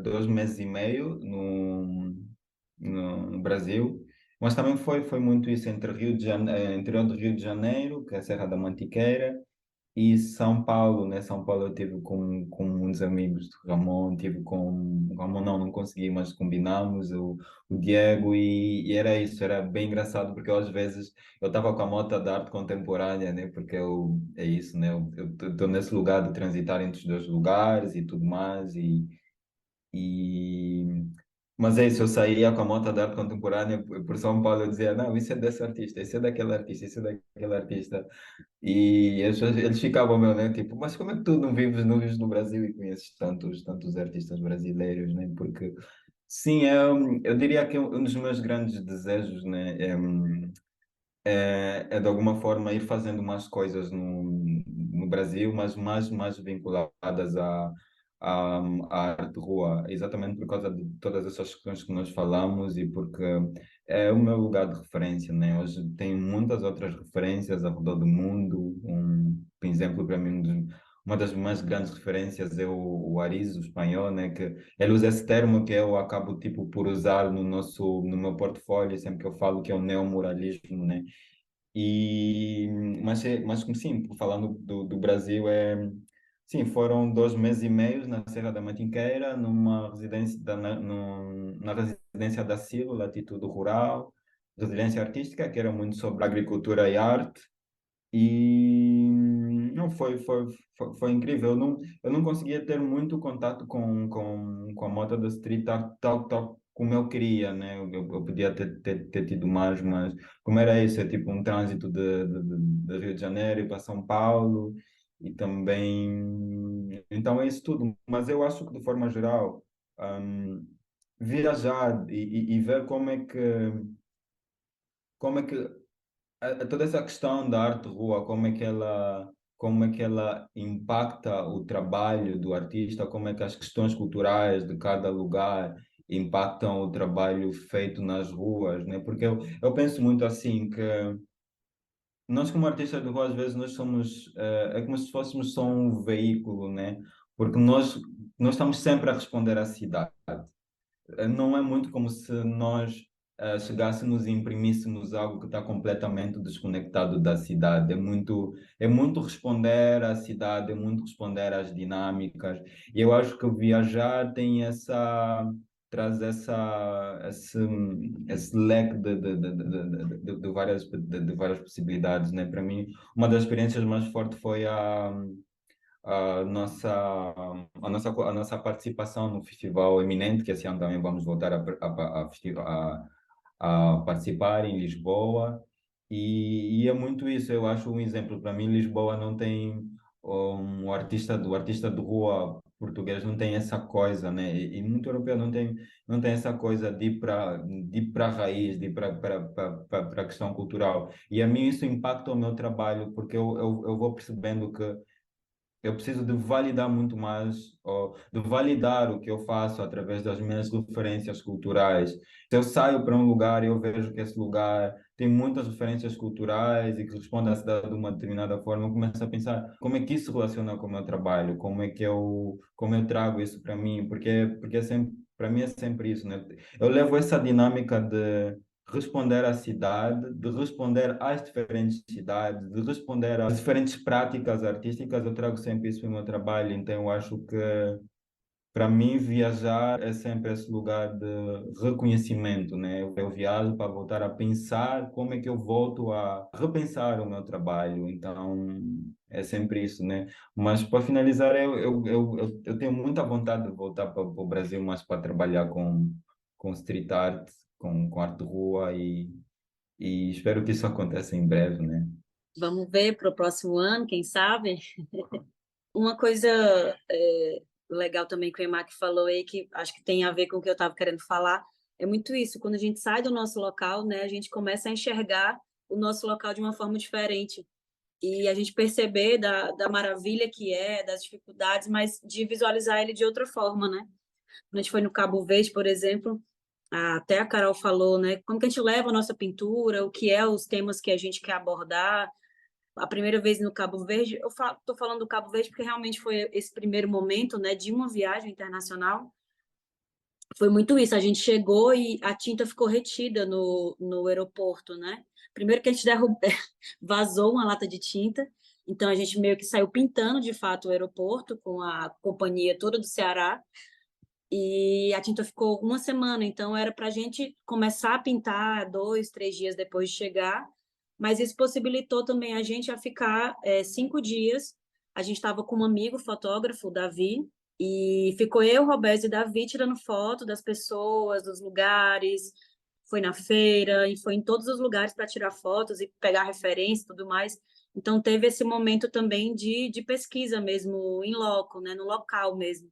2 meses e meio no Brasil, mas também foi muito isso entre interior do Rio de Janeiro, que é a Serra da Mantiqueira, E São Paulo, né? São Paulo eu tive com uns amigos do Ramon, tive com o Ramon, não consegui, mas combinamos o Diego e era isso, era bem engraçado porque eu, às vezes eu estava com a moto da arte contemporânea, né? Porque é isso, né? Eu estou nesse lugar de transitar entre os dois lugares e tudo mais e mas é isso, eu saía com a moto da arte contemporânea por São Paulo, eu dizia, não, isso é desse artista, isso é daquele artista, isso é daquele artista. E eles ficavam, meu, né? Tipo, mas como é que tu não vives no Brasil e conheces tantos artistas brasileiros, né? Porque, sim, eu diria que um dos meus grandes desejos, né? É de alguma forma ir fazendo mais coisas no Brasil, mas mais vinculadas à arte de rua, exatamente por causa de todas essas questões que nós falamos e porque é o meu lugar de referência, né? Hoje tem muitas outras referências ao redor do mundo. Por exemplo, para mim, uma das mais grandes referências é o Ariz, o espanhol, né? Que ele usa esse termo que eu acabo tipo por usar no meu portfólio sempre que eu falo que é o neomuralismo, né? E, mas sim, falando do Brasil, sim, foram 2 meses e meio na Serra da Mantiqueira, numa residência, na residência da Silo, Latitude Rural, residência artística, que era muito sobre agricultura e arte. E não foi incrível. Eu não conseguia ter muito contato com a moda da street art tal como eu queria, né? Eu podia ter tido mais, mas como era isso? É tipo um trânsito de Rio de Janeiro para São Paulo e também. Então é isso tudo. Mas eu acho que de forma geral, hum, viajar e ver como é que toda essa questão da arte de rua, como é que ela impacta o trabalho do artista, como é que as questões culturais de cada lugar impactam o trabalho feito nas ruas, né? Porque eu penso muito assim que nós como artistas de rua às vezes nós somos é como se fôssemos só um veículo, né? Porque nós estamos sempre a responder à cidade. Não é muito como se nós chegássemos e imprimíssemos algo que está completamente desconectado da cidade. É muito responder à cidade, é muito responder às dinâmicas. E eu acho que o viajar traz esse leque de várias possibilidades, né? Para mim, uma das experiências mais fortes foi a nossa, a nossa participação no Festival Eminente, que esse ano também vamos voltar a participar em Lisboa. E é muito isso, eu acho um exemplo. Para mim, Lisboa não tem o artista de rua português não tem essa coisa, né? E muito europeu não tem essa coisa de ir para a raiz, de ir para a questão cultural. E a mim isso impacta o meu trabalho, porque eu vou percebendo que eu preciso de validar muito mais, ou de validar o que eu faço através das minhas referências culturais. Se eu saio para um lugar e eu vejo que esse lugar tem muitas referências culturais e que responde à cidade de uma determinada forma, eu começo a pensar como é que isso se relaciona com o meu trabalho, como eu trago isso para mim, porque para mim é sempre isso, né? Eu levo essa dinâmica de responder à cidade, de responder às diferentes cidades, de responder às diferentes práticas artísticas. Eu trago sempre isso para o meu trabalho, então eu acho que para mim viajar é sempre esse lugar de reconhecimento, né? Eu viajo para voltar a pensar como é que eu volto a repensar o meu trabalho, então é sempre isso, né? Mas para finalizar, eu tenho muita vontade de voltar para o Brasil, mas para trabalhar com street art, com arte de rua e espero que isso aconteça em breve, né? Vamos ver para o próximo ano, quem sabe? Uma coisa legal também que o Emak falou aí, que acho que tem a ver com o que eu estava querendo falar, é muito isso. Quando a gente sai do nosso local, né, a gente começa a enxergar o nosso local de uma forma diferente. E a gente perceber da maravilha que é, das dificuldades, mas de visualizar ele de outra forma, né? Quando a gente foi no Cabo Verde, por exemplo, até a Carol falou, né? Como que a gente leva a nossa pintura, o que é os temas que a gente quer abordar. A primeira vez no Cabo Verde, eu estou falando do Cabo Verde porque realmente foi esse primeiro momento, né, de uma viagem internacional. Foi muito isso, a gente chegou e a tinta ficou retida no aeroporto, né? Primeiro que a gente vazou uma lata de tinta, Então, a gente meio que saiu pintando, de fato, o aeroporto com a companhia toda do Ceará. E a tinta ficou uma semana, então era para a gente começar a pintar 2, 3 dias depois de chegar, mas isso possibilitou também a gente a ficar 5 dias. A gente estava com um amigo fotógrafo, o Davi, e ficou eu, Roberto e Davi tirando foto das pessoas, dos lugares. Foi na feira e foi em todos os lugares para tirar fotos e pegar referência e tudo mais. Então teve esse momento também de pesquisa mesmo, em loco, né, no local mesmo.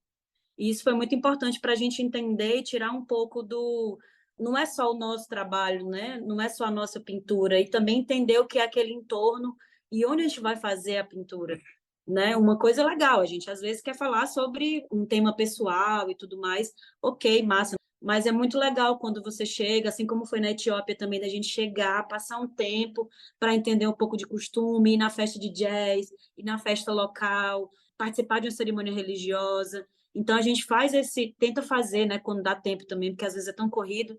E isso foi muito importante para a gente entender e tirar um pouco do. Não é só o nosso trabalho, né? Não é só a nossa pintura, e também entender o que é aquele entorno e onde a gente vai fazer a pintura. Né? Uma coisa legal, a gente às vezes quer falar sobre um tema pessoal e tudo mais, ok, massa, mas é muito legal quando você chega, assim como foi na Etiópia também, da gente chegar, passar um tempo para entender um pouco de costume, ir na festa de jazz, ir na festa local, participar de uma cerimônia religiosa. Então a gente tenta fazer, né, quando dá tempo também, porque às vezes é tão corrido,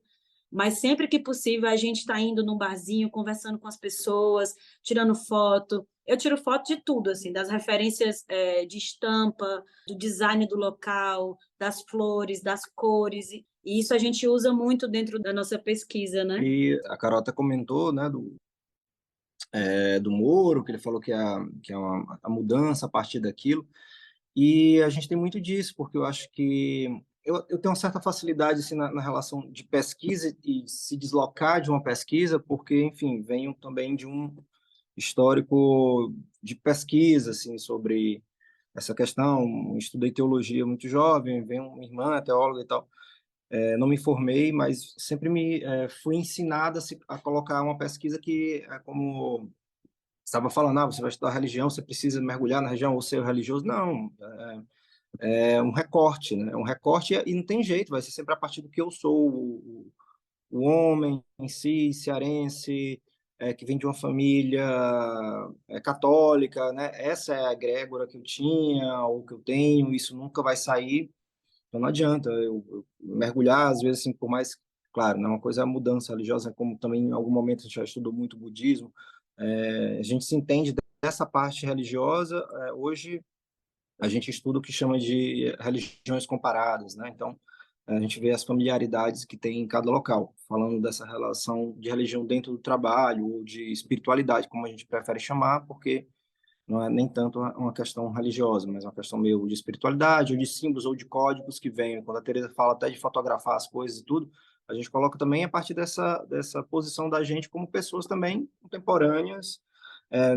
mas sempre que possível a gente está indo num barzinho, conversando com as pessoas, tirando foto. Eu tiro foto de tudo, assim, das referências de estampa, do design do local, das flores, das cores, e isso a gente usa muito dentro da nossa pesquisa, né? E a Carol até comentou, né, do Moro, que ele falou que é a mudança a partir daquilo. E a gente tem muito disso, porque eu acho que eu tenho uma certa facilidade assim, na relação de pesquisa e se deslocar de uma pesquisa, porque, enfim, venho também de um histórico de pesquisa assim, sobre essa questão. Estudei teologia muito jovem, venho uma irmã, teóloga e tal. Não me formei, mas sempre fui ensinada a colocar uma pesquisa que é como estava falando, você vai estudar religião, você precisa mergulhar na religião ou ser religioso. Não, é um recorte, né? É um recorte e não tem jeito, vai ser sempre a partir do que eu sou, o homem em si, cearense, que vem de uma família católica, né? Essa é a egrégora que eu tinha ou que eu tenho, isso nunca vai sair, então não adianta eu mergulhar, às vezes, assim, por mais, claro, não é uma coisa a mudança religiosa, como também em algum momento a gente já estudou muito budismo, a gente se entende dessa parte religiosa, hoje a gente estuda o que chama de religiões comparadas, né? Então, a gente vê as familiaridades que tem em cada local, falando dessa relação de religião dentro do trabalho, ou de espiritualidade, como a gente prefere chamar, porque não é nem tanto uma questão religiosa, mas uma questão meio de espiritualidade, ou de símbolos, ou de códigos que vêm. Quando a Teresa fala até de fotografar as coisas e tudo, a gente coloca também a partir dessa posição da gente como pessoas também contemporâneas,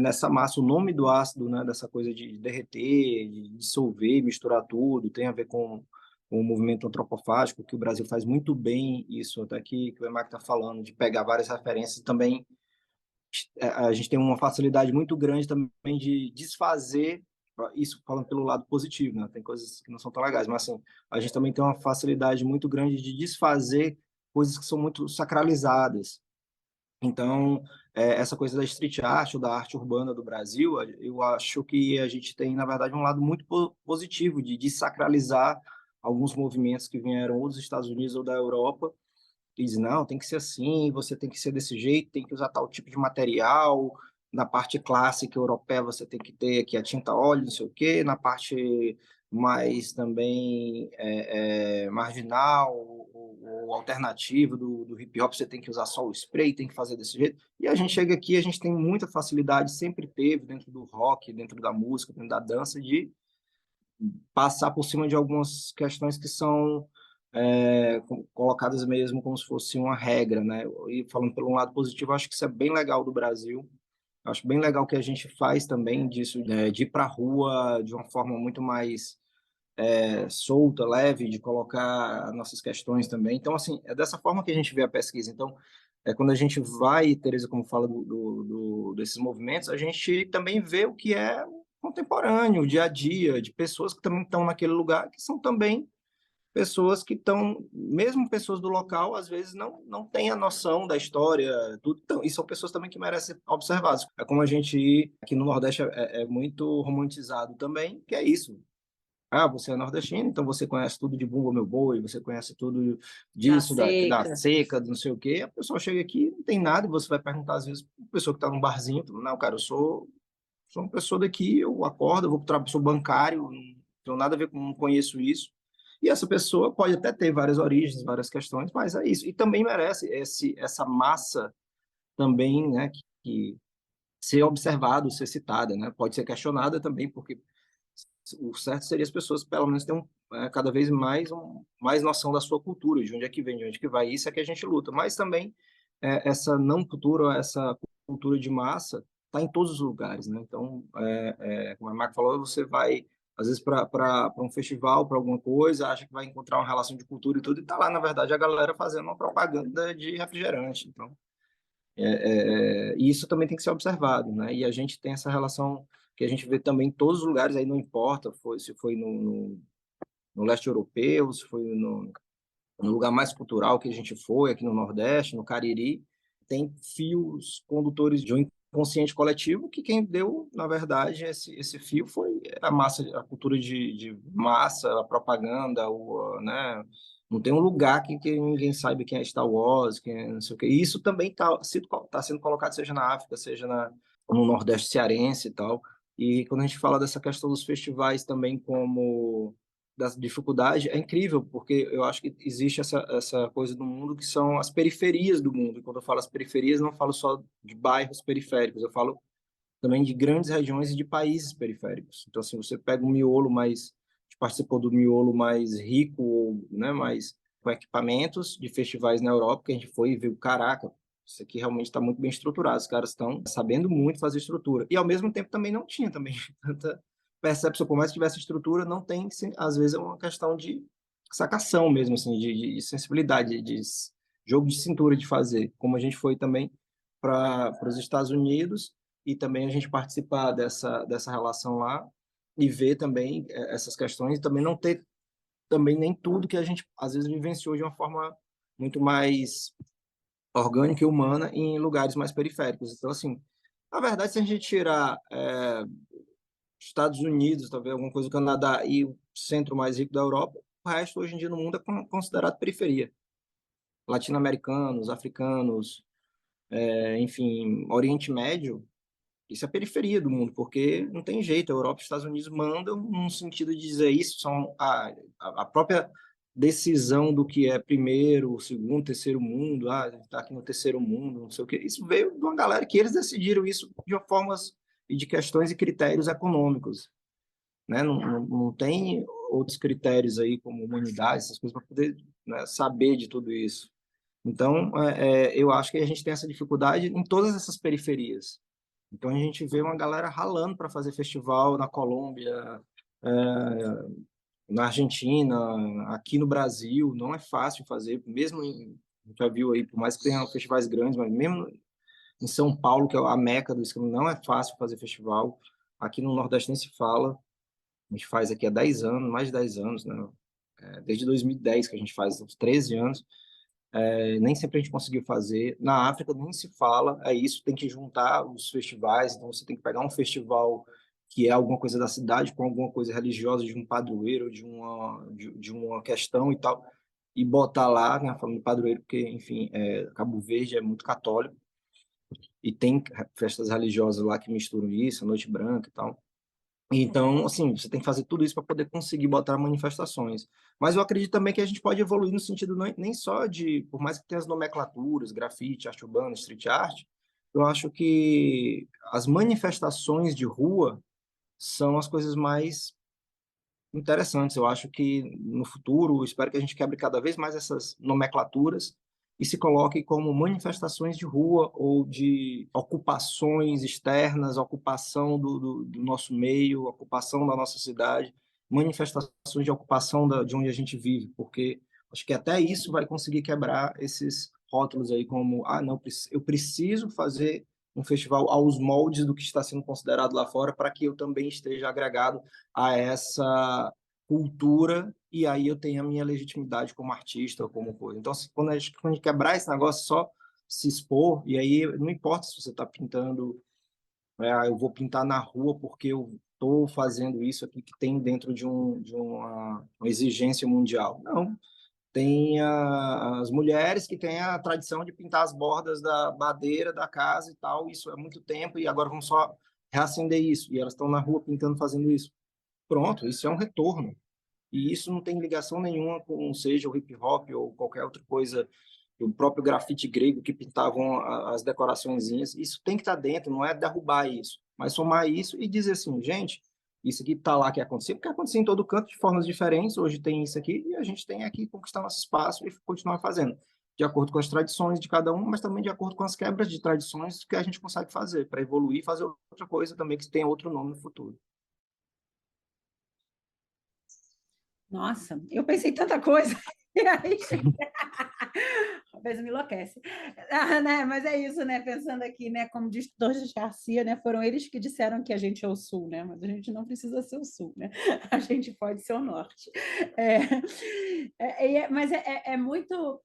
nessa massa, o nome do ácido, né, dessa coisa de derreter, de dissolver, misturar tudo, tem a ver com o movimento antropofágico, que o Brasil faz muito bem isso, até que o Emarc está falando, de pegar várias referências também. A gente tem uma facilidade muito grande também de desfazer, isso falando pelo lado positivo, né? Tem coisas que não são tão legais, mas assim, a gente também tem uma facilidade muito grande de desfazer coisas que são muito sacralizadas. Então, essa coisa da street art ou da arte urbana do Brasil, eu acho que a gente tem, na verdade, um lado muito positivo de desacralizar alguns movimentos que vieram ou dos Estados Unidos ou da Europa, que dizem, não, tem que ser assim, você tem que ser desse jeito, tem que usar tal tipo de material, na parte clássica europeia você tem que ter aqui a tinta óleo, não sei o quê, na parte mais também marginal ou alternativa do hip hop, você tem que usar só o spray, tem que fazer desse jeito. E a gente chega aqui, a gente tem muita facilidade, sempre teve dentro do rock, dentro da música, dentro da dança, de passar por cima de algumas questões que são colocadas mesmo como se fosse uma regra, né? E falando pelo um lado positivo, acho que isso é bem legal do Brasil. Acho bem legal que a gente faz também disso, de ir para a rua de uma forma muito mais solta, leve, de colocar nossas questões também. Então, assim, é dessa forma que a gente vê a pesquisa. Então, quando a gente vai, Teresa, como fala desses movimentos, a gente também vê o que é contemporâneo, o dia a dia, de pessoas que também estão naquele lugar, que são também pessoas que estão, mesmo pessoas do local, às vezes não têm a noção da história, tudo, então, e são pessoas também que merecem ser observadas. É como a gente, aqui no Nordeste, é muito romantizado também, que é isso. Você é nordestino, então você conhece tudo de Bumba Meu Boi, você conhece tudo Da disso, da seca. seca, não sei o quê. A pessoa chega aqui, não tem nada, e você vai perguntar, às vezes, a pessoa que está num barzinho, não, cara, eu sou sou uma pessoa daqui, eu acordo, eu vou sou bancário, não tenho nada a ver com, não conheço isso. E essa pessoa pode até ter várias origens, várias questões, mas é isso. E também merece essa massa também, né, que ser observado, ser citada, né? Pode ser questionada também, porque o certo seria as pessoas, pelo menos, ter cada vez mais noção da sua cultura, de onde é que vem, de onde é que vai. Isso é que a gente luta. Mas também essa não cultura, essa cultura de massa, está em todos os lugares, né? Então, como a Marco falou, você vai às vezes para um festival, para alguma coisa, acha que vai encontrar uma relação de cultura e tudo, e está lá, na verdade, a galera fazendo uma propaganda de refrigerante. Então, e isso também tem que ser observado, né? E a gente tem essa relação que a gente vê também em todos os lugares, aí não importa se foi no leste europeu, se foi no lugar mais cultural que a gente foi, aqui no Nordeste, no Cariri, tem fios condutores de um inconsciente coletivo que quem deu, na verdade, esse fio foi a massa, a cultura de massa, a propaganda, né? Não tem um lugar que ninguém saiba quem é Star Wars, quem é não sei o quê. E isso também tá sendo colocado, seja na África, seja no Nordeste cearense e tal. E quando a gente fala dessa questão dos festivais também como das dificuldades, é incrível, porque eu acho que existe essa coisa do mundo que são as periferias do mundo. E quando eu falo as periferias, não falo só de bairros periféricos, eu falo também de grandes regiões e de países periféricos. Então, assim, você pega um miolo mais, participou do miolo mais rico, né, mais com equipamentos de festivais na Europa, que a gente foi e viu, caraca, isso aqui realmente está muito bem estruturado, os caras estão sabendo muito fazer estrutura. E, ao mesmo tempo, também não tinha também tanta percepção, por mais que tivesse estrutura, não tem, às vezes, é uma questão de sacação mesmo, assim, de sensibilidade, de jogo de cintura de fazer, como a gente foi também para os Estados Unidos, e também a gente participar dessa relação lá e ver também essas questões e também não ter também nem tudo que a gente às vezes vivenciou de uma forma muito mais orgânica e humana em lugares mais periféricos. Então, assim, na verdade, se a gente tirar Estados Unidos, talvez alguma coisa do Canadá e o centro mais rico da Europa, o resto hoje em dia no mundo é considerado periferia. Latino-americanos, africanos, enfim, Oriente Médio, isso é a periferia do mundo, porque não tem jeito, a Europa e os Estados Unidos mandam num sentido de dizer isso, são a própria decisão do que é primeiro, segundo, terceiro mundo, está aqui no terceiro mundo, não sei o quê. Isso veio de uma galera que eles decidiram isso de formas e de questões e critérios econômicos, né? Não tem outros critérios aí, como humanidade, essas coisas, para poder, né, saber de tudo isso. Então, eu acho que a gente tem essa dificuldade em todas essas periferias. Então a gente vê uma galera ralando para fazer festival na Colômbia, na Argentina, aqui no Brasil, não é fácil fazer, mesmo já viu aí, por mais que tenha festivais grandes, mas mesmo em São Paulo, que é a meca do escambau, não é fácil fazer festival. Aqui no Nordeste nem se fala, a gente faz aqui há 10 anos, mais de 10 anos, né? Desde 2010 que a gente faz, uns 13 anos. Nem sempre a gente conseguiu fazer. Na África nem se fala, é isso, tem que juntar os festivais, então você tem que pegar um festival que é alguma coisa da cidade com alguma coisa religiosa, de um padroeiro, de uma questão e tal, e botar lá, né, falando de padroeiro, porque, enfim, Cabo Verde é muito católico, e tem festas religiosas lá que misturam isso, a Noite Branca e tal. Então, assim, você tem que fazer tudo isso para poder conseguir botar manifestações. Mas eu acredito também que a gente pode evoluir no sentido nem só de, por mais que tenha as nomenclaturas, grafite, arte urbana, street art, eu acho que as manifestações de rua são as coisas mais interessantes. Eu acho que no futuro, eu espero que a gente quebre cada vez mais essas nomenclaturas e se coloque como manifestações de rua ou de ocupações externas, ocupação do nosso meio, ocupação da nossa cidade, manifestações de ocupação de onde a gente vive, porque acho que até isso vai conseguir quebrar esses rótulos aí como, não, eu preciso fazer um festival aos moldes do que está sendo considerado lá fora para que eu também esteja agregado a essa cultura e aí eu tenho a minha legitimidade como artista ou como coisa. Então, quando a gente quebrar esse negócio, só se expor, e aí não importa se você está pintando, eu vou pintar na rua porque eu estou fazendo isso aqui que tem dentro de uma exigência mundial. Não, tem as mulheres que têm a tradição de pintar as bordas da madeira da casa e tal, isso é muito tempo, e agora vamos só reacender isso, e elas estão na rua pintando, fazendo isso. Pronto, isso é um retorno. E isso não tem ligação nenhuma com, seja o hip hop ou qualquer outra coisa, o próprio grafite grego que pintavam as decoraçõezinhas. Isso tem que estar dentro, não é derrubar isso, mas somar isso e dizer assim, gente, isso aqui está lá que aconteceu, porque aconteceu em todo canto de formas diferentes. Hoje tem isso aqui e a gente tem aqui que conquistar nosso espaço e continuar fazendo, de acordo com as tradições de cada um, mas também de acordo com as quebras de tradições que a gente consegue fazer para evoluir e fazer outra coisa também que tenha outro nome no futuro. Nossa, eu pensei em tanta coisa. E aí, talvez me enlouquece. Né? Mas é isso, né? Pensando aqui, né? Como diz Torres Garcia, né? Foram eles que disseram que a gente é o Sul, né? Mas a gente não precisa ser o Sul, né? A gente pode ser o Norte. Mas é muito.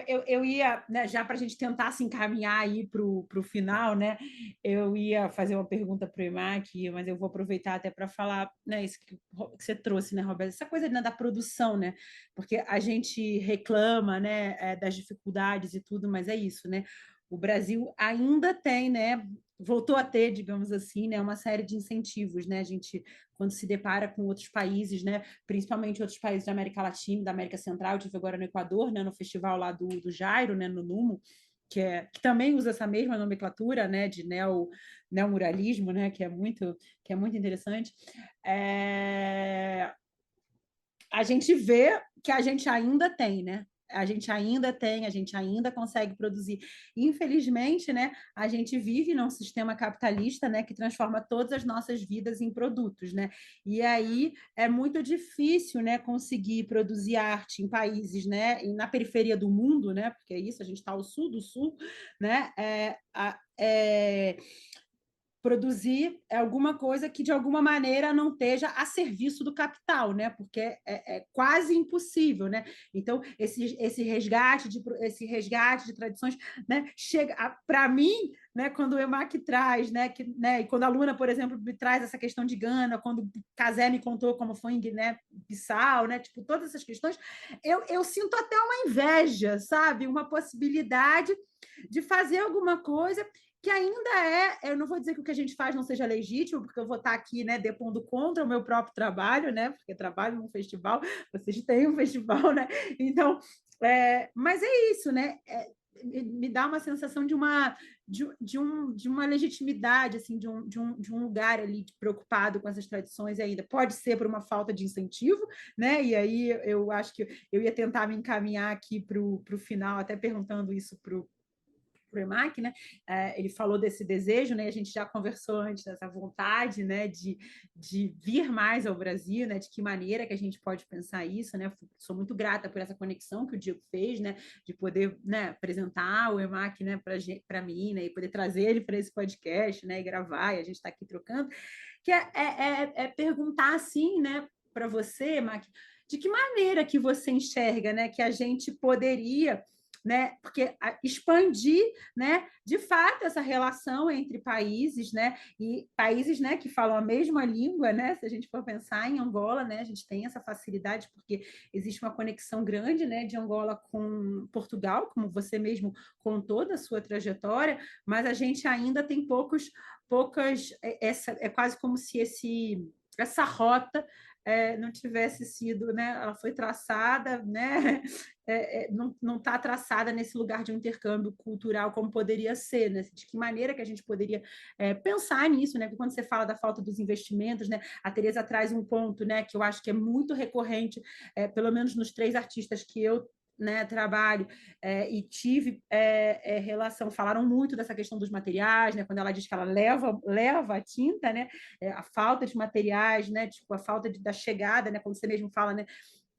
Eu ia, né, já para a gente tentar se encaminhar aí para o final, né? Eu ia fazer uma pergunta para o Emac, mas eu vou aproveitar até para falar, né, isso que você trouxe, né, Roberto? Essa coisa, né, da produção, né? Porque a gente reclama, né, das dificuldades e tudo, mas é isso, né? O Brasil ainda tem, né, voltou a ter, digamos assim, né, uma série de incentivos, né? A gente, quando se depara com outros países, né, principalmente outros países da América Latina, da América Central, eu estive agora no Equador, né, no festival lá do Jairo, né, no Numo, que também usa essa mesma nomenclatura, né, de neomuralismo, né, que é muito interessante. A gente vê que a gente ainda tem, né? A gente ainda consegue produzir. Infelizmente, né, a gente vive num sistema capitalista, né, que transforma todas as nossas vidas em produtos, né? E aí é muito difícil, né, conseguir produzir arte em países, né, na periferia do mundo, né? Porque é isso, a gente está ao sul do sul, né? Produzir alguma coisa que de alguma maneira não esteja a serviço do capital, né? Porque é quase impossível, né? Então esse resgate de tradições, né? Chega para mim, né? Quando o Emac traz, né? E quando a Luna, por exemplo, me traz essa questão de Gana, quando o Casé me contou como foi em Guiné-Bissau, né? Tipo todas essas questões, eu sinto até uma inveja, sabe? Uma possibilidade de fazer alguma coisa que ainda eu não vou dizer que o que a gente faz não seja legítimo, porque eu vou estar aqui, né, depondo contra o meu próprio trabalho, né, porque trabalho num festival, vocês têm um festival, né, então, mas é isso, né, me dá uma sensação de uma legitimidade, assim, de um lugar ali preocupado com essas tradições ainda. Pode ser por uma falta de incentivo, né? E aí eu acho que eu ia tentar me encaminhar aqui para o final, até perguntando isso para o Emac, né? Ele falou desse desejo, né? A gente já conversou antes dessa vontade, né? De vir mais ao Brasil, né? De que maneira que a gente pode pensar isso, né? Sou muito grata por essa conexão que o Diego fez, né? De poder, né? Apresentar o Emac, né? Para mim, né? E poder trazer ele para esse podcast, né? E gravar, e a gente está aqui trocando, que é perguntar assim, né? Para você, Emac, de que maneira que você enxerga, né? Que a gente poderia, né? Porque expandir, né, de fato, essa relação entre países, né, e países, né, que falam a mesma língua, né, se a gente for pensar em Angola, né, a gente tem essa facilidade porque existe uma conexão grande, né, de Angola com Portugal, como você mesmo contou da sua trajetória, mas a gente ainda tem é quase como se essa rota não tivesse sido, né? Ela foi traçada, né? Não está traçada nesse lugar de um intercâmbio cultural como poderia ser, né? De que maneira que a gente poderia pensar nisso, né? Porque quando você fala da falta dos investimentos, né? A Teresa traz um ponto, né? Que eu acho que é muito recorrente, pelo menos nos 3 artistas que eu, né, trabalho e tive relação, falaram muito dessa questão dos materiais, né, quando ela diz que ela leva a tinta, né, a falta de materiais, né, tipo, a falta da chegada, né, quando você mesmo fala, né,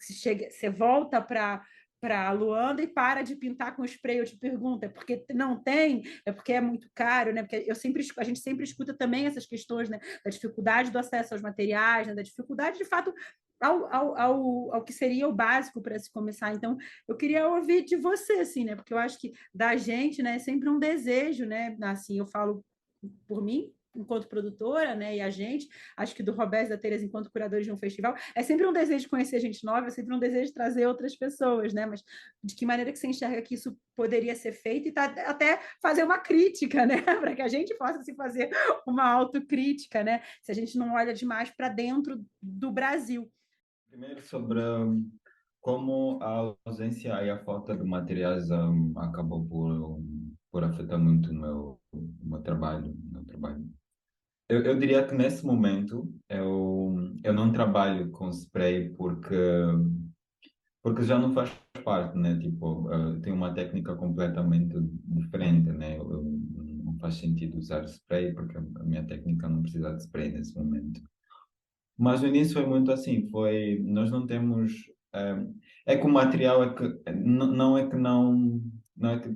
você volta para Luanda e para de pintar com spray, eu te pergunto, é porque não tem, é porque é muito caro, né? Porque a gente sempre escuta também essas questões, né? Da dificuldade do acesso aos materiais, né? Da dificuldade, de fato, ao que seria o básico para se começar. Então, eu queria ouvir de você, assim, né? Porque eu acho que da gente, né, é sempre um desejo, né? Assim, eu falo por mim, enquanto produtora, né, e a gente, acho que do Roberto e da Teresa enquanto curadores de um festival, é sempre um desejo de conhecer gente nova, é sempre um desejo de trazer outras pessoas, né, mas de que maneira que você enxerga que isso poderia ser feito e até fazer uma crítica, né, para que a gente possa se fazer uma autocrítica, né, se a gente não olha demais para dentro do Brasil. Primeiro sobre como a ausência e a falta de materiais acabou por afetar muito o meu trabalho, Eu diria que nesse momento eu não trabalho com spray porque já não faz parte, né? Tipo, tem uma técnica completamente diferente, né? Não faz sentido usar spray porque a minha técnica não precisa de spray nesse momento. Mas no início foi muito assim, nós não temos, é que o material é que, não é que não é que,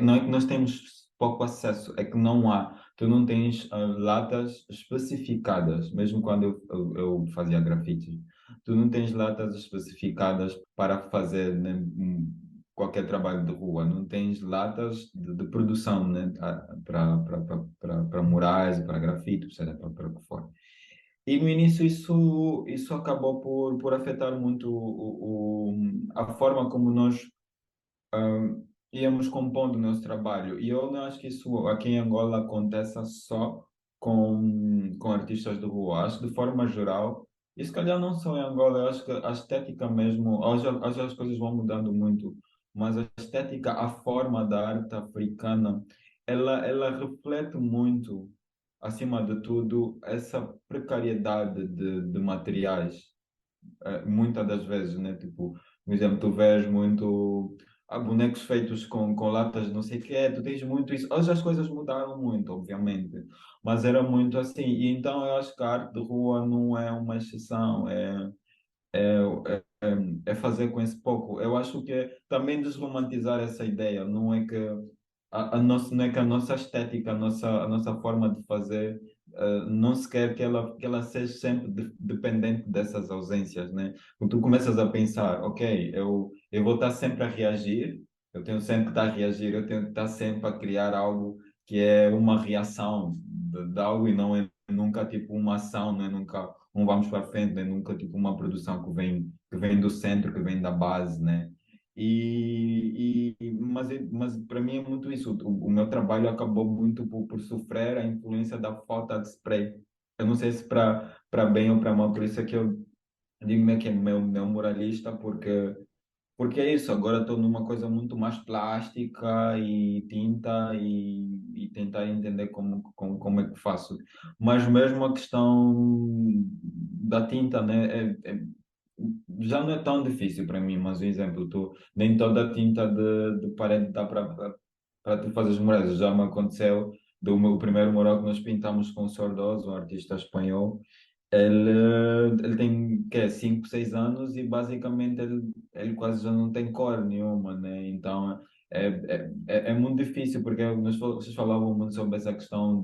não é que nós temos pouco acesso, é que não há. Tu não tens latas especificadas, mesmo quando eu fazia grafites, tu não tens latas especificadas para fazer, né, qualquer trabalho de rua, não tens latas de produção, né, para murais, para grafites, etc., para o que for. E no início isso acabou por afetar muito a forma como nós íamos compondo o nosso trabalho. E eu não acho que isso aqui em Angola aconteça só com artistas de rua. Acho que de forma geral, e se calhar não só em Angola, eu acho que a estética mesmo, hoje as coisas vão mudando muito, mas a estética, a forma da arte africana, ela reflete muito, acima de tudo, essa precariedade de materiais muitas das vezes, né? Tipo, por exemplo, tu vês muito bonecos feitos com latas de não sei o quê, tu tens muito isso. Hoje as coisas mudaram muito, obviamente, mas era muito assim. E então eu acho que a arte de rua não é uma exceção, é fazer com esse pouco. Eu acho que é também desromantizar essa ideia, não é que não é que a nossa estética, a nossa forma de fazer, não se quer que ela seja sempre dependente dessas ausências, né? Quando tu começas a pensar, ok, eu vou estar sempre a reagir, eu tenho sempre que estar a reagir, eu tenho que estar sempre a criar algo que é uma reação de algo e não é nunca tipo uma ação, não é nunca um vamos para frente, não é nunca tipo uma produção que vem do centro, que vem da base, né? Mas para mim é muito isso. O meu trabalho acabou muito por sofrer a influência da falta de spray. Eu não sei se para bem ou para mal, por isso é que eu digo que é meu moralista, porque é isso. Agora estou numa coisa muito mais plástica e tinta e tentar entender como é que faço. Mas mesmo a questão da tinta, né? Já não é tão difícil para mim, mas um exemplo, nem toda a tinta de parede dá para tu fazer os murais. Já me aconteceu do meu primeiro mural que nós pintamos com o Sordoso, um artista espanhol. Ele tem, que é, 5, 6 anos e basicamente ele quase já não tem cor nenhuma, né? Então é muito difícil, porque vocês falavam muito sobre essa questão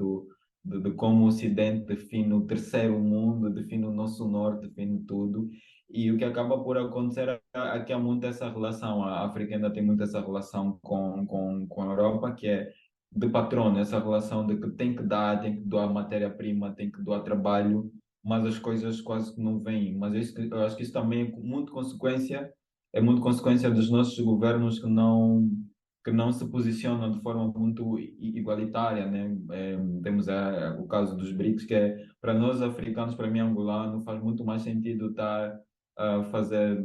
de como o Ocidente define o terceiro mundo, define o nosso norte, define tudo. E o que acaba por acontecer é que há muito essa relação, a África ainda tem muito essa relação com a Europa, que é de patrono, essa relação de que tem que doar matéria-prima, tem que doar trabalho, mas as coisas quase que não vêm. Mas eu acho que isso também é muito consequência dos nossos governos que não se posicionam de forma muito igualitária, né? Temos o caso dos BRICS, que é, para nós africanos, para mim angolano, faz muito mais sentido estar a fazer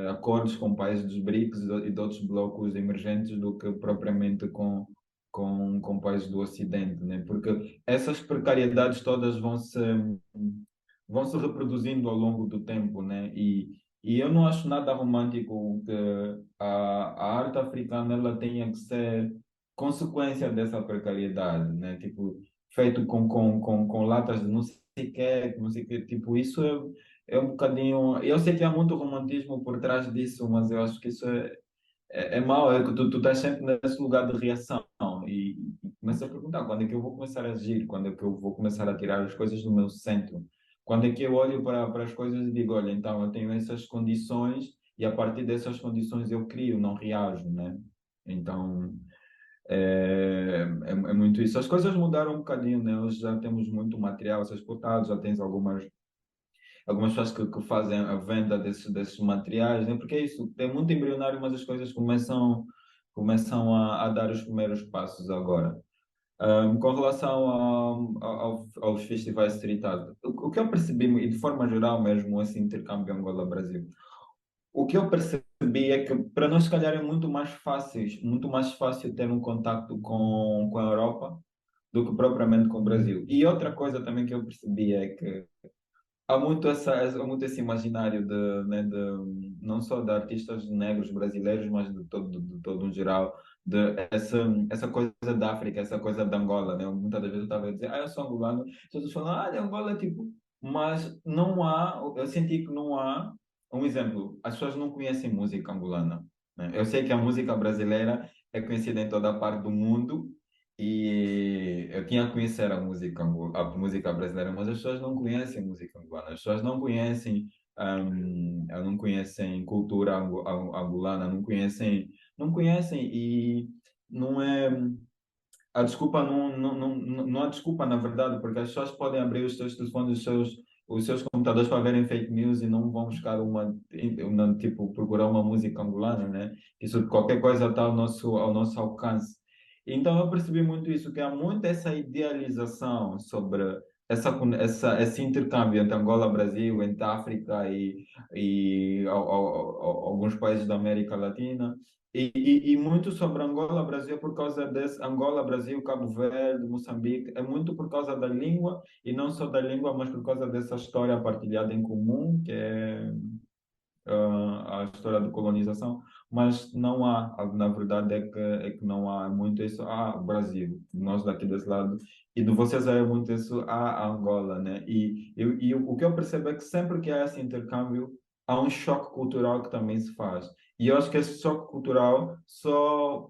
acordos com países dos BRICS e de outros blocos emergentes do que propriamente com países do Ocidente, né? Porque essas precariedades todas vão se reproduzindo ao longo do tempo, né? E eu não acho nada romântico que a arte africana ela tenha que ser consequência dessa precariedade, né? Tipo, feito com latas de não sei o que, tipo, isso é um bocadinho. Eu sei que há muito romantismo por trás disso, mas eu acho que isso é mau, é que tu estás sempre nesse lugar de reação e começas a perguntar quando é que eu vou começar a agir, quando é que eu vou começar a tirar as coisas do meu centro, quando é que eu olho para as coisas e digo, olha, então eu tenho essas condições e a partir dessas condições eu crio, não reajo, né? Então, É muito isso. As coisas mudaram um bocadinho, né? Hoje já temos muito material a ser exportado, já tens algumas pessoas que fazem a venda desses materiais, né? Porque é isso, é muito embrionário, mas as coisas começam a dar os primeiros passos agora. Com relação aos festivais street art, o que eu percebi, e de forma geral mesmo, esse intercâmbio Angola-Brasil, o que eu percebi é que para nós, se calhar, é muito mais fácil ter um contacto com a Europa do que propriamente com o Brasil. E outra coisa também que eu percebi é que há muito esse imaginário né, não só de artistas negros brasileiros, mas de todo um geral, de essa coisa da África, essa coisa da Angola, né? Muitas das vezes eu estava a dizer, eu sou angolano, as pessoas falam, de Angola, tipo, mas não há, eu senti que não há, um exemplo, as pessoas não conhecem música angolana, né? Eu sei que a música brasileira é conhecida em toda a parte do mundo, e eu tinha que conhecer a música brasileira, mas as pessoas não conhecem música angolana, as pessoas não conhecem cultura angolana, não conhecem e não é, a desculpa não há desculpa na verdade, porque as pessoas podem abrir os seus telefones, os seus computadores para verem fake news e não vão buscar tipo, procurar uma música angolana, né? Isso qualquer coisa está ao nosso alcance. Então eu percebi muito isso, que há muito essa idealização sobre esse intercâmbio entre Angola e Brasil, entre África e alguns países da América Latina. E muito sobre Angola, Brasil, por causa desse Angola, Brasil, Cabo Verde, Moçambique, é muito por causa da língua, e não só da língua, mas por causa dessa história partilhada em comum, que é a história da colonização, mas não há, na verdade é que não há muito isso, o Brasil, nós daqui desse lado, e de vocês é muito isso, a Angola, né? E o que eu percebo é que sempre que há esse intercâmbio, há um choque cultural que também se faz. E eu acho que esse choque cultural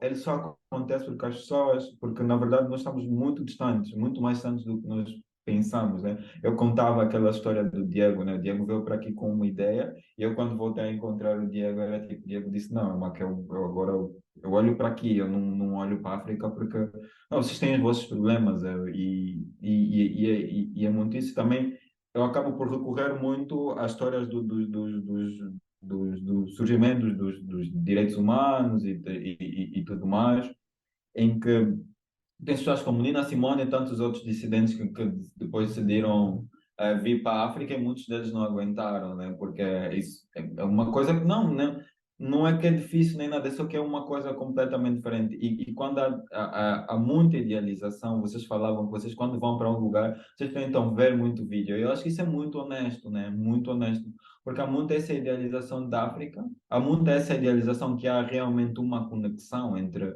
ele só acontece porque as pessoas, porque na verdade nós estamos muito distantes, muito mais distantes do que nós pensamos, né? Eu contava aquela história do Diego, né? O Diego veio para aqui com uma ideia e eu, quando voltei a encontrar o Diego, era tipo, o Diego disse, não, mas que eu agora eu olho para aqui, eu não olho para a África porque não, vocês têm os vossos problemas e é muito isso também. Eu acabo por recorrer muito às histórias do surgimento dos direitos humanos e tudo mais, em que tem pessoas como Nina Simone e tantos outros dissidentes que depois decidiram vir para a África e muitos deles não aguentaram, né? Porque isso é uma coisa que não é que é difícil nem nada, é só que é uma coisa completamente diferente. E quando há muita idealização, vocês falavam que vocês quando vão para um lugar, vocês tentam ver muito vídeo. Eu acho que isso é muito honesto, né? Muito honesto. Porque há muita essa idealização da África, há muita essa idealização que há realmente uma conexão entre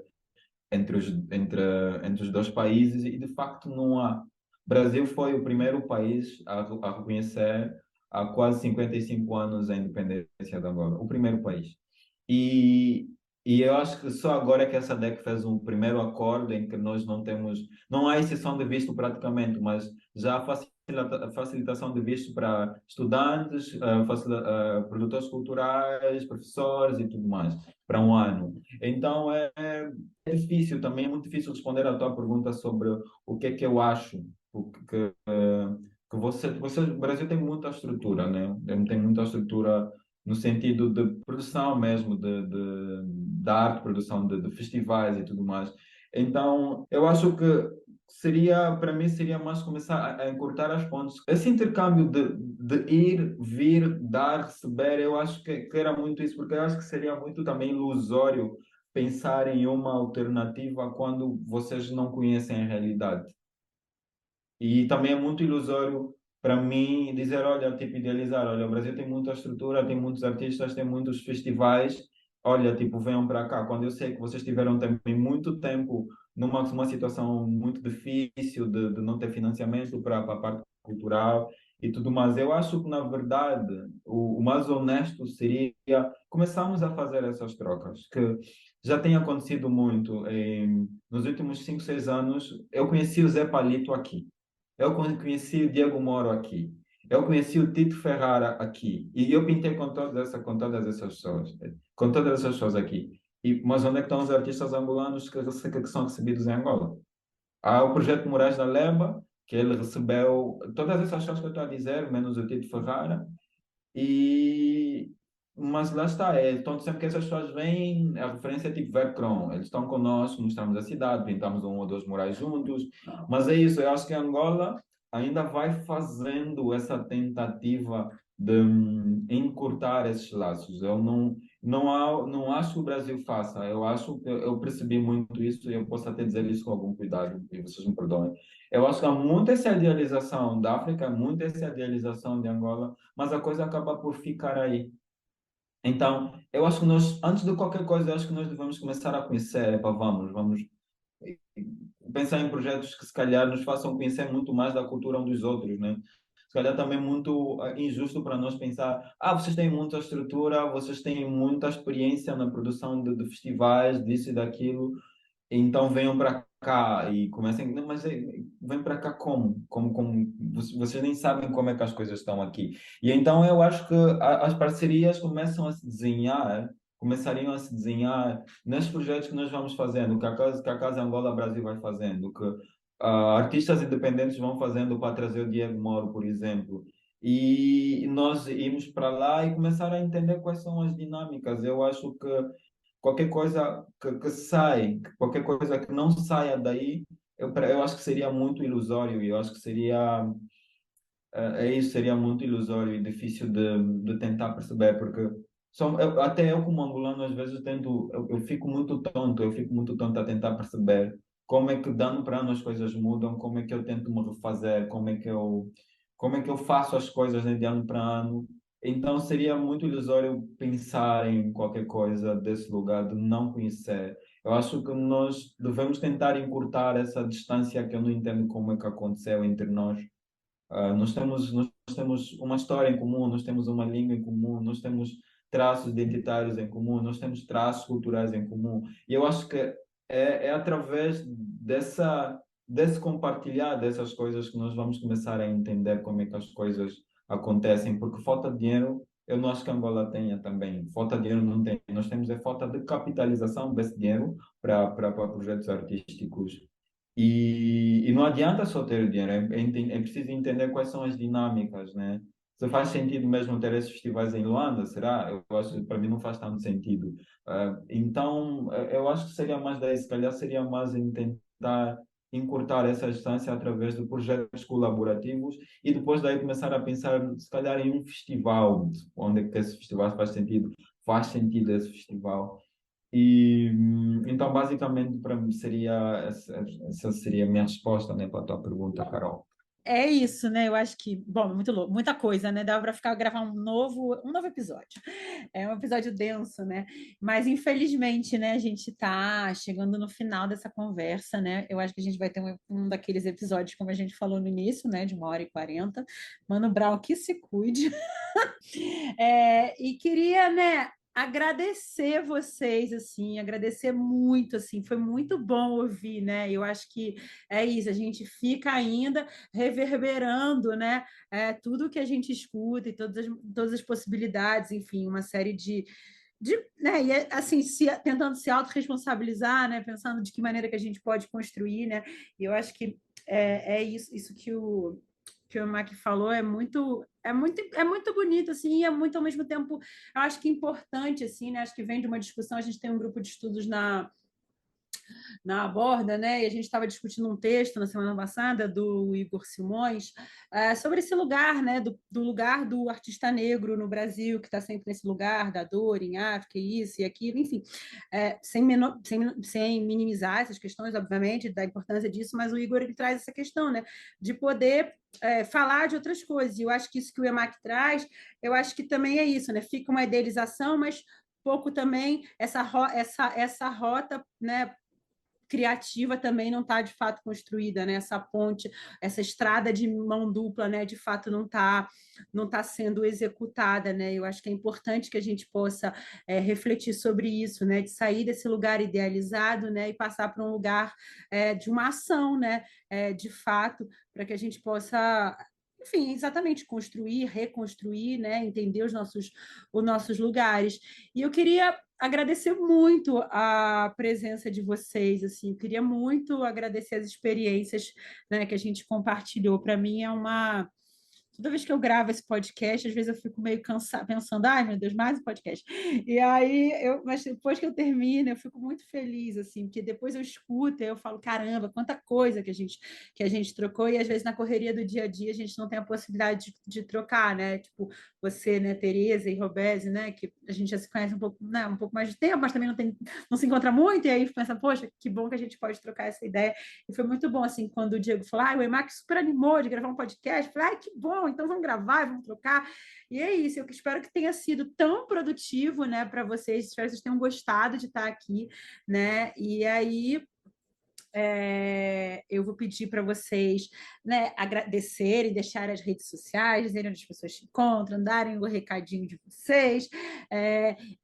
os dois países e de facto não há. Brasil foi o primeiro país a reconhecer há quase 55 anos a independência da Angola, o primeiro país. E, e eu acho que só agora é que a SADC fez um primeiro acordo em que nós não há exceção de visto praticamente, mas já há facilitação de visto para estudantes, produtores culturais, professores e tudo mais, para um ano. Então é difícil também, é muito difícil responder à tua pergunta sobre o que é que eu acho, que o Brasil tem muita estrutura, né? Tem muita estrutura no sentido de produção mesmo, de arte, produção de festivais e tudo mais. Então, eu acho que para mim, seria mais começar a encurtar as pontes. Esse intercâmbio de ir, vir, dar, receber, eu acho que era muito isso, porque eu acho que seria muito também ilusório pensar em uma alternativa quando vocês não conhecem a realidade. E também é muito ilusório para mim dizer, olha, tipo, idealizar, olha, o Brasil tem muita estrutura, tem muitos artistas, tem muitos festivais, olha, tipo, venham para cá. Quando eu sei que vocês tiveram também muito tempo numa situação muito difícil de não ter financiamento para a parte cultural e tudo mais, eu acho que, na verdade, o mais honesto seria começarmos a fazer essas trocas, que já tem acontecido muito. Nos últimos 5, 6 anos, eu conheci o Zé Palito aqui. Eu conheci o Diego Moro aqui. Eu conheci o Tito Ferrara aqui. E eu pintei com todas essas pessoas. Com todas essas pessoas aqui. Mas onde é que estão os artistas angolanos que são recebidos em Angola? Há o projeto Moraes da Leba, que ele recebeu todas essas coisas que eu estou a dizer, menos o Tito Ferrara, e... mas lá está, então sempre que essas pessoas vêm, a referência é tipo Vercron, eles estão connosco, mostramos a cidade, pintamos um ou dois murais juntos, mas é isso, eu acho que Angola ainda vai fazendo essa tentativa de encurtar esses laços. Eu não acho que o Brasil faça, eu percebi muito isso e eu posso até dizer isso com algum cuidado, e vocês me perdoem. Eu acho que há muita essa idealização da África, muita essa idealização de Angola, mas a coisa acaba por ficar aí. Então, eu acho que nós, antes de qualquer coisa, eu acho que nós devemos começar a conhecer, vamos pensar em projetos que se calhar nos façam conhecer muito mais da cultura uns dos outros, né? Se calhar também é muito injusto para nós pensar, vocês têm muita estrutura, vocês têm muita experiência na produção de festivais, disso e daquilo, então venham para cá e comecem. Não, mas vem para cá como? Como? Vocês nem sabem como é que as coisas estão aqui. E então eu acho que as parcerias começariam a se desenhar nesses projetos que nós vamos fazendo, que a Casa Angola Brasil vai fazendo, que artistas independentes vão fazendo para trazer o Diego Moro, por exemplo. E nós irmos para lá e começar a entender quais são as dinâmicas. Eu acho que qualquer coisa qualquer coisa que não saia daí, eu acho que seria muito ilusório e eu acho que seria muito ilusório e difícil de tentar perceber, porque até eu como angolano às vezes eu fico muito tonto a tentar perceber como é que dando para ano as coisas mudam, como é que eu tento me refazer, como é que eu faço as coisas, né, de ano para ano. Então seria muito ilusório pensar em qualquer coisa desse lugar de não conhecer. Eu acho que nós devemos tentar encurtar essa distância que eu não entendo como é que aconteceu entre nós. Nós temos uma história em comum, nós temos uma língua em comum, nós temos traços identitários em comum, nós temos traços culturais em comum. E eu acho que é através desse compartilhar dessas coisas que nós vamos começar a entender como é que as coisas acontecem, porque falta de dinheiro, eu não acho que Angola tenha também. Falta de dinheiro não tem. Nós temos a falta de capitalização desse dinheiro para projetos artísticos e não adianta só ter o dinheiro, é preciso entender quais são as dinâmicas, né? Se faz sentido mesmo ter esses festivais em Luanda, será? Eu acho que para mim não faz tanto sentido. Então, eu acho que seria mais daí, se calhar seria mais em tentar encurtar essa distância através de projetos colaborativos e depois daí começar a pensar, se calhar, em um festival, onde é que esse festival faz sentido esse festival. E então, basicamente, para mim essa seria a minha resposta, né, para a tua pergunta, Carol. É isso, né? Eu acho que, bom, muito louco, muita coisa, né? Dava para gravar um novo episódio. É um episódio denso, né? Mas infelizmente, né, a gente está chegando no final dessa conversa, né? Eu acho que a gente vai ter um daqueles episódios, como a gente falou no início, né, de 1h40. Mano Brown, que se cuide. E queria, né, agradecer vocês, assim, agradecer muito, assim, foi muito bom ouvir, né? Eu acho que é isso, a gente fica ainda reverberando, né? Tudo que a gente escuta e todas as possibilidades, enfim, uma série né, e assim, tentando se autorresponsabilizar, né? Pensando de que maneira que a gente pode construir, né? E eu acho que é isso que o Mac falou é muito bonito, assim, e é muito ao mesmo tempo, eu acho que importante, assim, né? Acho que vem de uma discussão, a gente tem um grupo de estudos na Aborda, né? E a gente estava discutindo um texto na semana passada do Igor Simões sobre esse lugar, né? Do lugar do artista negro no Brasil, que está sempre nesse lugar da dor em África, isso e aquilo, enfim, sem minimizar essas questões, obviamente, da importância disso, mas o Igor ele traz essa questão, né? De poder falar de outras coisas. E eu acho que isso que o EMAC traz, eu acho que também é isso, né? Fica uma idealização, mas pouco também essa rota, né, criativa também não está de fato construída, né? Essa ponte, essa estrada de mão dupla, né? De fato não tá sendo executada, né? Eu acho que é importante que a gente possa refletir sobre isso, né? De sair desse lugar idealizado, né? E passar para um lugar de uma ação, né? De fato, para que a gente possa, enfim, exatamente construir, reconstruir, né? Entender os nossos lugares. E eu queria agradecer muito a presença de vocês, assim, eu queria muito agradecer as experiências, né, que a gente compartilhou. Para mim é uma toda vez que eu gravo esse podcast, às vezes eu fico meio cansada, pensando, ai meu Deus, mais um podcast. E aí, mas depois que eu termino, eu fico muito feliz, assim, porque depois eu escuto e eu falo, caramba, quanta coisa que a gente trocou, e às vezes na correria do dia a dia a gente não tem a possibilidade de trocar, né? Tipo, você, né, Tereza e Robese, né, que a gente já se conhece um pouco, né, um pouco mais de tempo, mas também não se encontra muito, e aí pensa, poxa, que bom que a gente pode trocar essa ideia. E foi muito bom, assim, quando o Diego falou, o EMAC super animou de gravar um podcast. Eu falei, que bom, então vamos gravar, vamos trocar. E é isso, eu espero que tenha sido tão produtivo, né, para vocês, espero que vocês tenham gostado de estar aqui, né, e aí eu vou pedir para vocês, né, agradecerem, deixarem as redes sociais, dizerem onde as pessoas se encontram, darem o recadinho de vocês,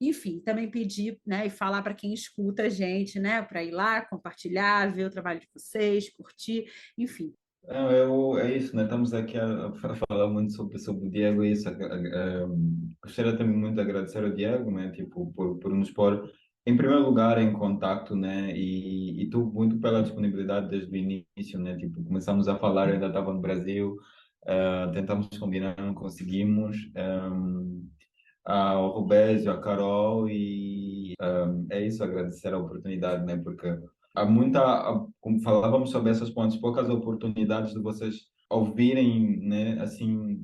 enfim, também pedir, né, e falar para quem escuta a gente, né, para ir lá, compartilhar, ver o trabalho de vocês, curtir, enfim. É isso, né? Estamos aqui a falar muito sobre o Diego e isso. Gostaria também muito de agradecer ao Diego, né? Tipo, por nos pôr, em primeiro lugar, em contacto, né? E tu muito pela disponibilidade desde o início, né? Tipo, começamos a falar, ainda estava no Brasil, tentamos combinar, não conseguimos. Ao Rubésio, a Carol e é isso, agradecer a oportunidade, né? Porque há como falávamos sobre essas pontes, poucas oportunidades de vocês ouvirem, né, assim,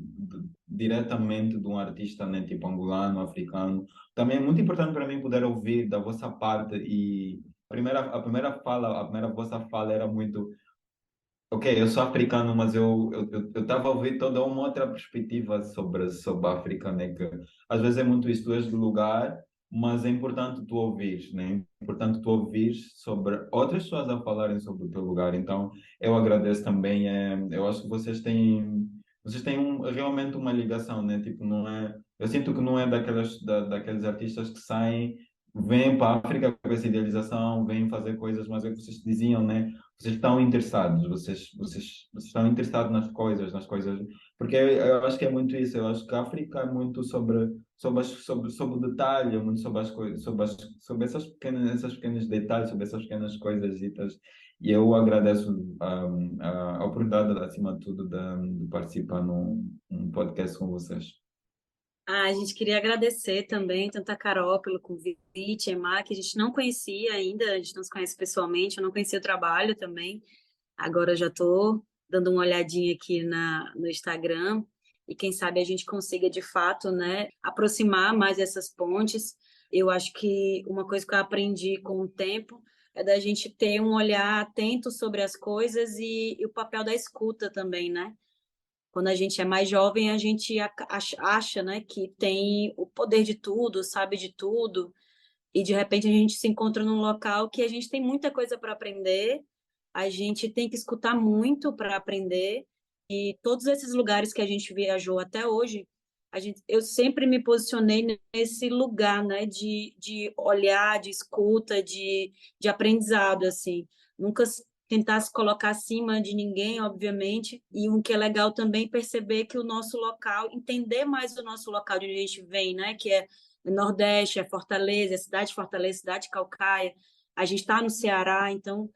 diretamente de um artista, né, tipo angolano, africano. Também é muito importante para mim poder ouvir da vossa parte e a primeira vossa fala era muito ok, eu sou africano, mas eu estava a ouvir toda uma outra perspectiva sobre a África, né? Que às vezes é muito isso, tu és do lugar, mas é importante tu ouvires, né? É importante tu ouvires sobre outras pessoas a falarem sobre o teu lugar. Então, eu agradeço também. Eu acho que vocês têm realmente uma ligação, né? Tipo, não é, eu sinto que não é daqueles artistas que saem, vêm para a África com essa idealização, vêm fazer coisas, mas é o que vocês diziam, né? Vocês estão interessados, vocês estão interessados nas coisas, porque eu acho que é muito isso, eu acho que a África é muito sobre o detalhe, é muito sobre as coisas, sobre essas pequenos detalhes, sobre essas pequenas coisas e eu agradeço a oportunidade, acima de tudo, de participar num podcast com vocês. A gente queria agradecer também, tanto a Carol pelo convite, a Emma, que a gente não conhecia ainda, a gente não se conhece pessoalmente, eu não conhecia o trabalho também. Agora eu já estou dando uma olhadinha aqui no Instagram e quem sabe a gente consiga de fato, né, aproximar mais essas pontes. Eu acho que uma coisa que eu aprendi com o tempo é da gente ter um olhar atento sobre as coisas e o papel da escuta também, né? Quando a gente é mais jovem, a gente acha, né, que tem o poder de tudo, sabe de tudo, e de repente a gente se encontra num local que a gente tem muita coisa para aprender, a gente tem que escutar muito para aprender, e todos esses lugares que a gente viajou até hoje, eu sempre me posicionei nesse lugar, né, de olhar, de escuta, de aprendizado, assim. Nunca tentar se colocar acima de ninguém, obviamente, e o que é legal também perceber que o nosso local, entender mais o nosso local de onde a gente vem, né, que é o Nordeste, é Fortaleza, é cidade de Fortaleza, cidade de Calcaia, a gente está no Ceará, então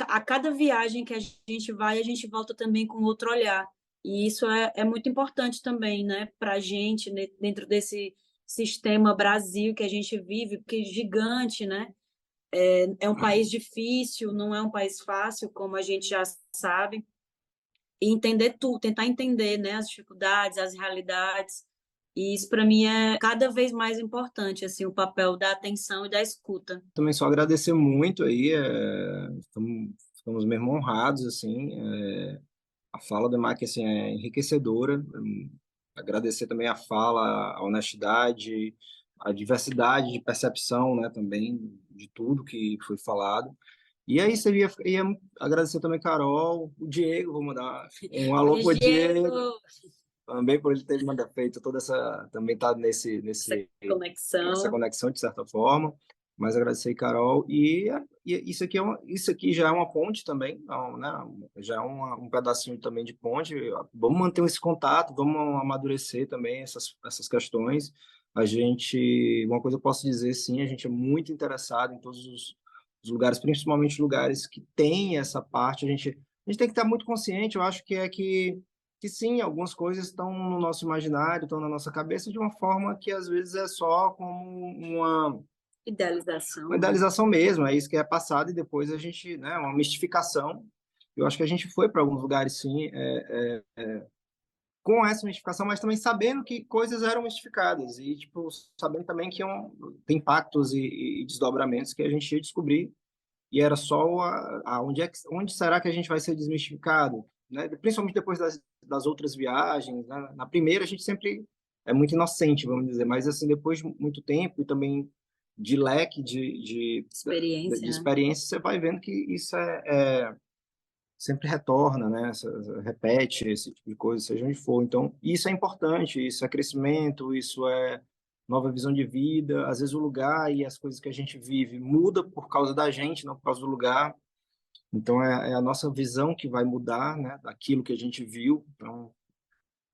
a cada viagem que a gente vai, a gente volta também com outro olhar. E isso é muito importante também, né, para a gente, né, dentro desse sistema Brasil que a gente vive, porque é gigante, né? É um país difícil, não é um país fácil, como a gente já sabe. E entender tudo, tentar entender, né, as dificuldades, as realidades. E isso, para mim, é cada vez mais importante, assim, o papel da atenção e da escuta. Também só agradecer muito aí, estamos mesmo honrados, assim, a fala do Mac, assim, é enriquecedora. Agradecer também a fala, a honestidade, a diversidade de percepção, né, também de tudo que foi falado. E aí ia agradecer também a Carol, o Diego, vou mandar um alô pro Diego, também por ele ter feito toda essa, também tá Essa nessa conexão. conexão de certa forma. Mas agradecer a Carol e isso aqui já é uma ponte também, não, né? Já é um pedacinho também de ponte. Vamos manter esse contato, vamos amadurecer também essas questões. uma coisa eu posso dizer, sim, a gente é muito interessado em todos os lugares, principalmente lugares que têm essa parte, a gente tem que estar muito consciente, eu acho que sim, algumas coisas estão no nosso imaginário, estão na nossa cabeça de uma forma que às vezes é só como uma Idealização, né? idealização mesmo, é isso que é passado e depois a gente, né, uma mistificação. Eu acho que a gente foi para alguns lugares, sim, com essa mistificação, mas também sabendo que coisas eram mistificadas e, tipo, sabendo também que tem impactos e desdobramentos que a gente ia descobrir e era só onde será que a gente vai ser desmistificado, né? Principalmente depois das outras viagens, né? Na primeira a gente sempre é muito inocente, vamos dizer, mas assim depois de muito tempo e também de leque de Experiência, né? experiência, você vai vendo que isso sempre retorna, né? Repete esse tipo de coisa, seja onde for. Então, isso é importante, isso é crescimento, isso é nova visão de vida. Às vezes o lugar e as coisas que a gente vive muda por causa da gente, não por causa do lugar. Então, é a nossa visão que vai mudar, né? Daquilo que a gente viu. Então,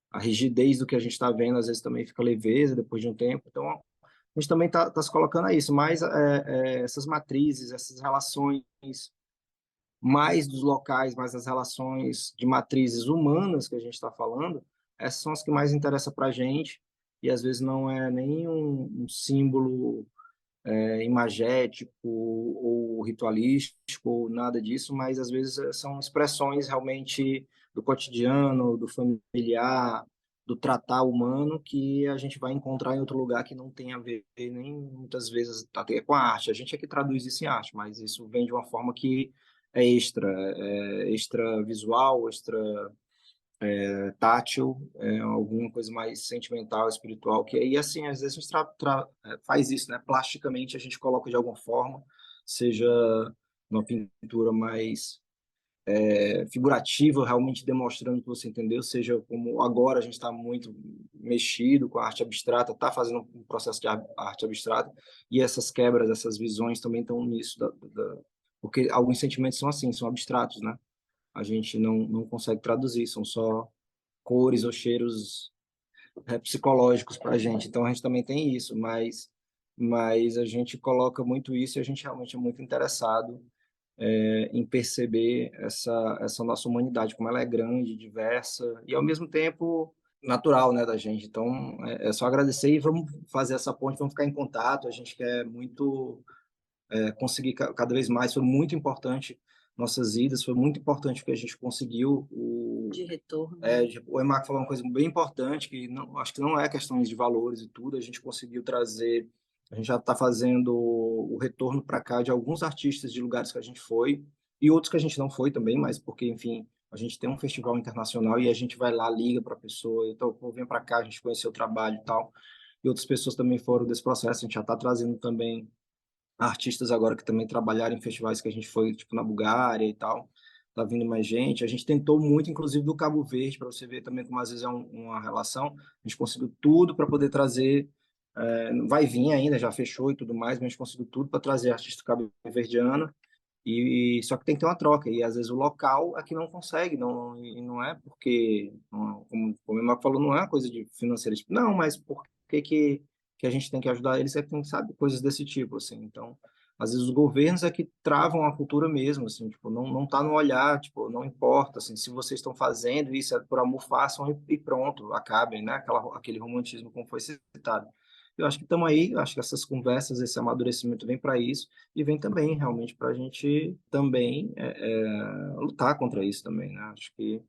a rigidez do que a gente está vendo, às vezes também fica leveza depois de um tempo. Então, a gente também está se colocando a isso, mas essas matrizes, essas relações mais dos locais, mais das relações de matrizes humanas que a gente está falando, essas são as que mais interessam para a gente, e às vezes não é nem um símbolo imagético ou ritualístico, ou nada disso, mas às vezes são expressões realmente do cotidiano, do familiar, do tratar humano que a gente vai encontrar em outro lugar que não tem a ver nem muitas vezes até com a arte. A gente é que traduz isso em arte, mas isso vem de uma forma que é extra visual, extra tátil, alguma coisa mais sentimental, espiritual, que aí, assim, às vezes a gente faz isso, né? Plasticamente a gente coloca de alguma forma, seja uma pintura mais figurativa, realmente demonstrando que você entendeu, seja como agora a gente está muito mexido com a arte abstrata, está fazendo um processo de arte abstrata, e essas quebras, essas visões também estão nisso, porque alguns sentimentos são assim, são abstratos, né? A gente não consegue traduzir, são só cores ou cheiros psicológicos para a gente. Então a gente também tem isso, mas a gente coloca muito isso e a gente realmente é muito interessado em perceber essa nossa humanidade, como ela é grande, diversa e ao mesmo tempo natural, né, da gente. Então é só agradecer e vamos fazer essa ponte, vamos ficar em contato. A gente quer muito conseguir cada vez mais. Foi muito importante nossas idas, foi muito importante o que a gente conseguiu. De retorno. O Emarco falou uma coisa bem importante, que acho que não é questões de valores e tudo, a gente conseguiu trazer, a gente já está fazendo o retorno para cá de alguns artistas de lugares que a gente foi, e outros que a gente não foi também, mas porque, enfim, a gente tem um festival internacional e a gente vai lá, liga para a pessoa, então, pô, vem para cá, a gente conheceu o trabalho e tal, e outras pessoas também foram desse processo, a gente já está trazendo também artistas agora que também trabalharam em festivais que a gente foi, tipo, na Bulgária e tal. Tá vindo mais gente. A gente tentou muito, inclusive, do Cabo Verde, para você ver também como às vezes é uma relação. A gente conseguiu tudo para poder trazer. Vai vir ainda, já fechou e tudo mais, mas a gente conseguiu tudo para trazer artista cabo-verdiano. E só que tem que ter uma troca. E às vezes o local é que não consegue, e não é porque, como o Marco falou, não é uma coisa de financeira. Tipo, não, mas por que a gente tem que ajudar eles? É que, sabe, coisas desse tipo, assim. Então, às vezes os governos é que travam a cultura mesmo, assim, tipo, não tá no olhar, tipo, não importa, assim, se vocês estão fazendo isso é por amor, façam e pronto, acabem, né? Aquele romantismo como foi citado. Eu acho que estamos aí, eu acho que essas conversas, esse amadurecimento vem para isso e vem também realmente para a gente também lutar contra isso também, né? Acho que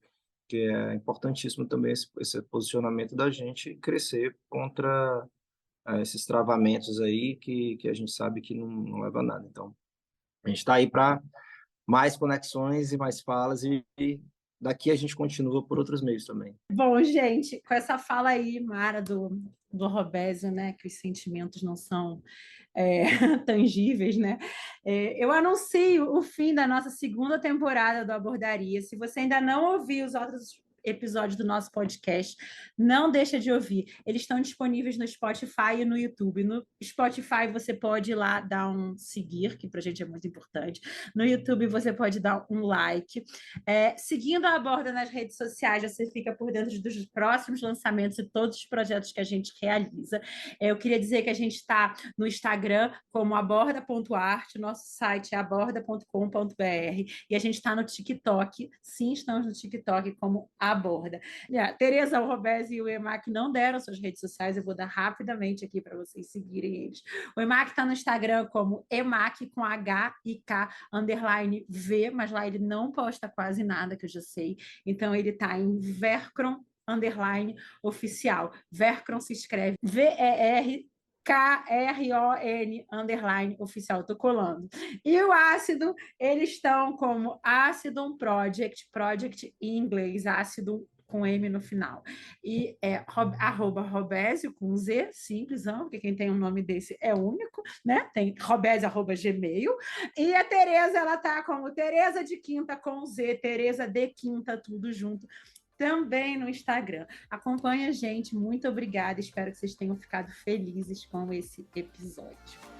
é importantíssimo também esse posicionamento da gente crescer contra esses travamentos aí que a gente sabe que não leva a nada. Então, a gente está aí para mais conexões e mais falas e daqui a gente continua por outros meios também. Bom, gente, com essa fala aí, Mara, do Robésio, né, que os sentimentos não são tangíveis, né? Eu anuncio o fim da nossa segunda temporada do Abordaria. Se você ainda não ouviu os outros episódio do nosso podcast. Não deixa de ouvir. Eles estão disponíveis no Spotify e no YouTube. No Spotify você pode ir lá dar um seguir, que para a gente é muito importante. No YouTube você pode dar um like. Seguindo a Aborda nas redes sociais, você fica por dentro dos próximos lançamentos e todos os projetos que a gente realiza. Eu queria dizer que a gente está no Instagram como aborda.arte, nosso site é aborda.com.br e a gente está no TikTok, sim, estamos no TikTok como Aborda. Tereza, o Robésio e o EMAC não deram suas redes sociais, eu vou dar rapidamente aqui para vocês seguirem eles. O EMAC está no Instagram como EMAC com H e K _ V, mas lá ele não posta quase nada, que eu já sei. Então ele está em Vercron _oficial. Vercron se escreve VERKRON _oficial, estou colando. E o Ácido, eles estão como Acidum Project em inglês, Acidum com M no final. E @Robésio com Z, simplesão, porque quem tem um nome desse é único, né? Tem robésio@gmail. E a Tereza, ela tá como Tereza de Quinta com Z, Tereza de Quinta, tudo junto, também no Instagram. Acompanha a gente, muito obrigada, espero que vocês tenham ficado felizes com esse episódio.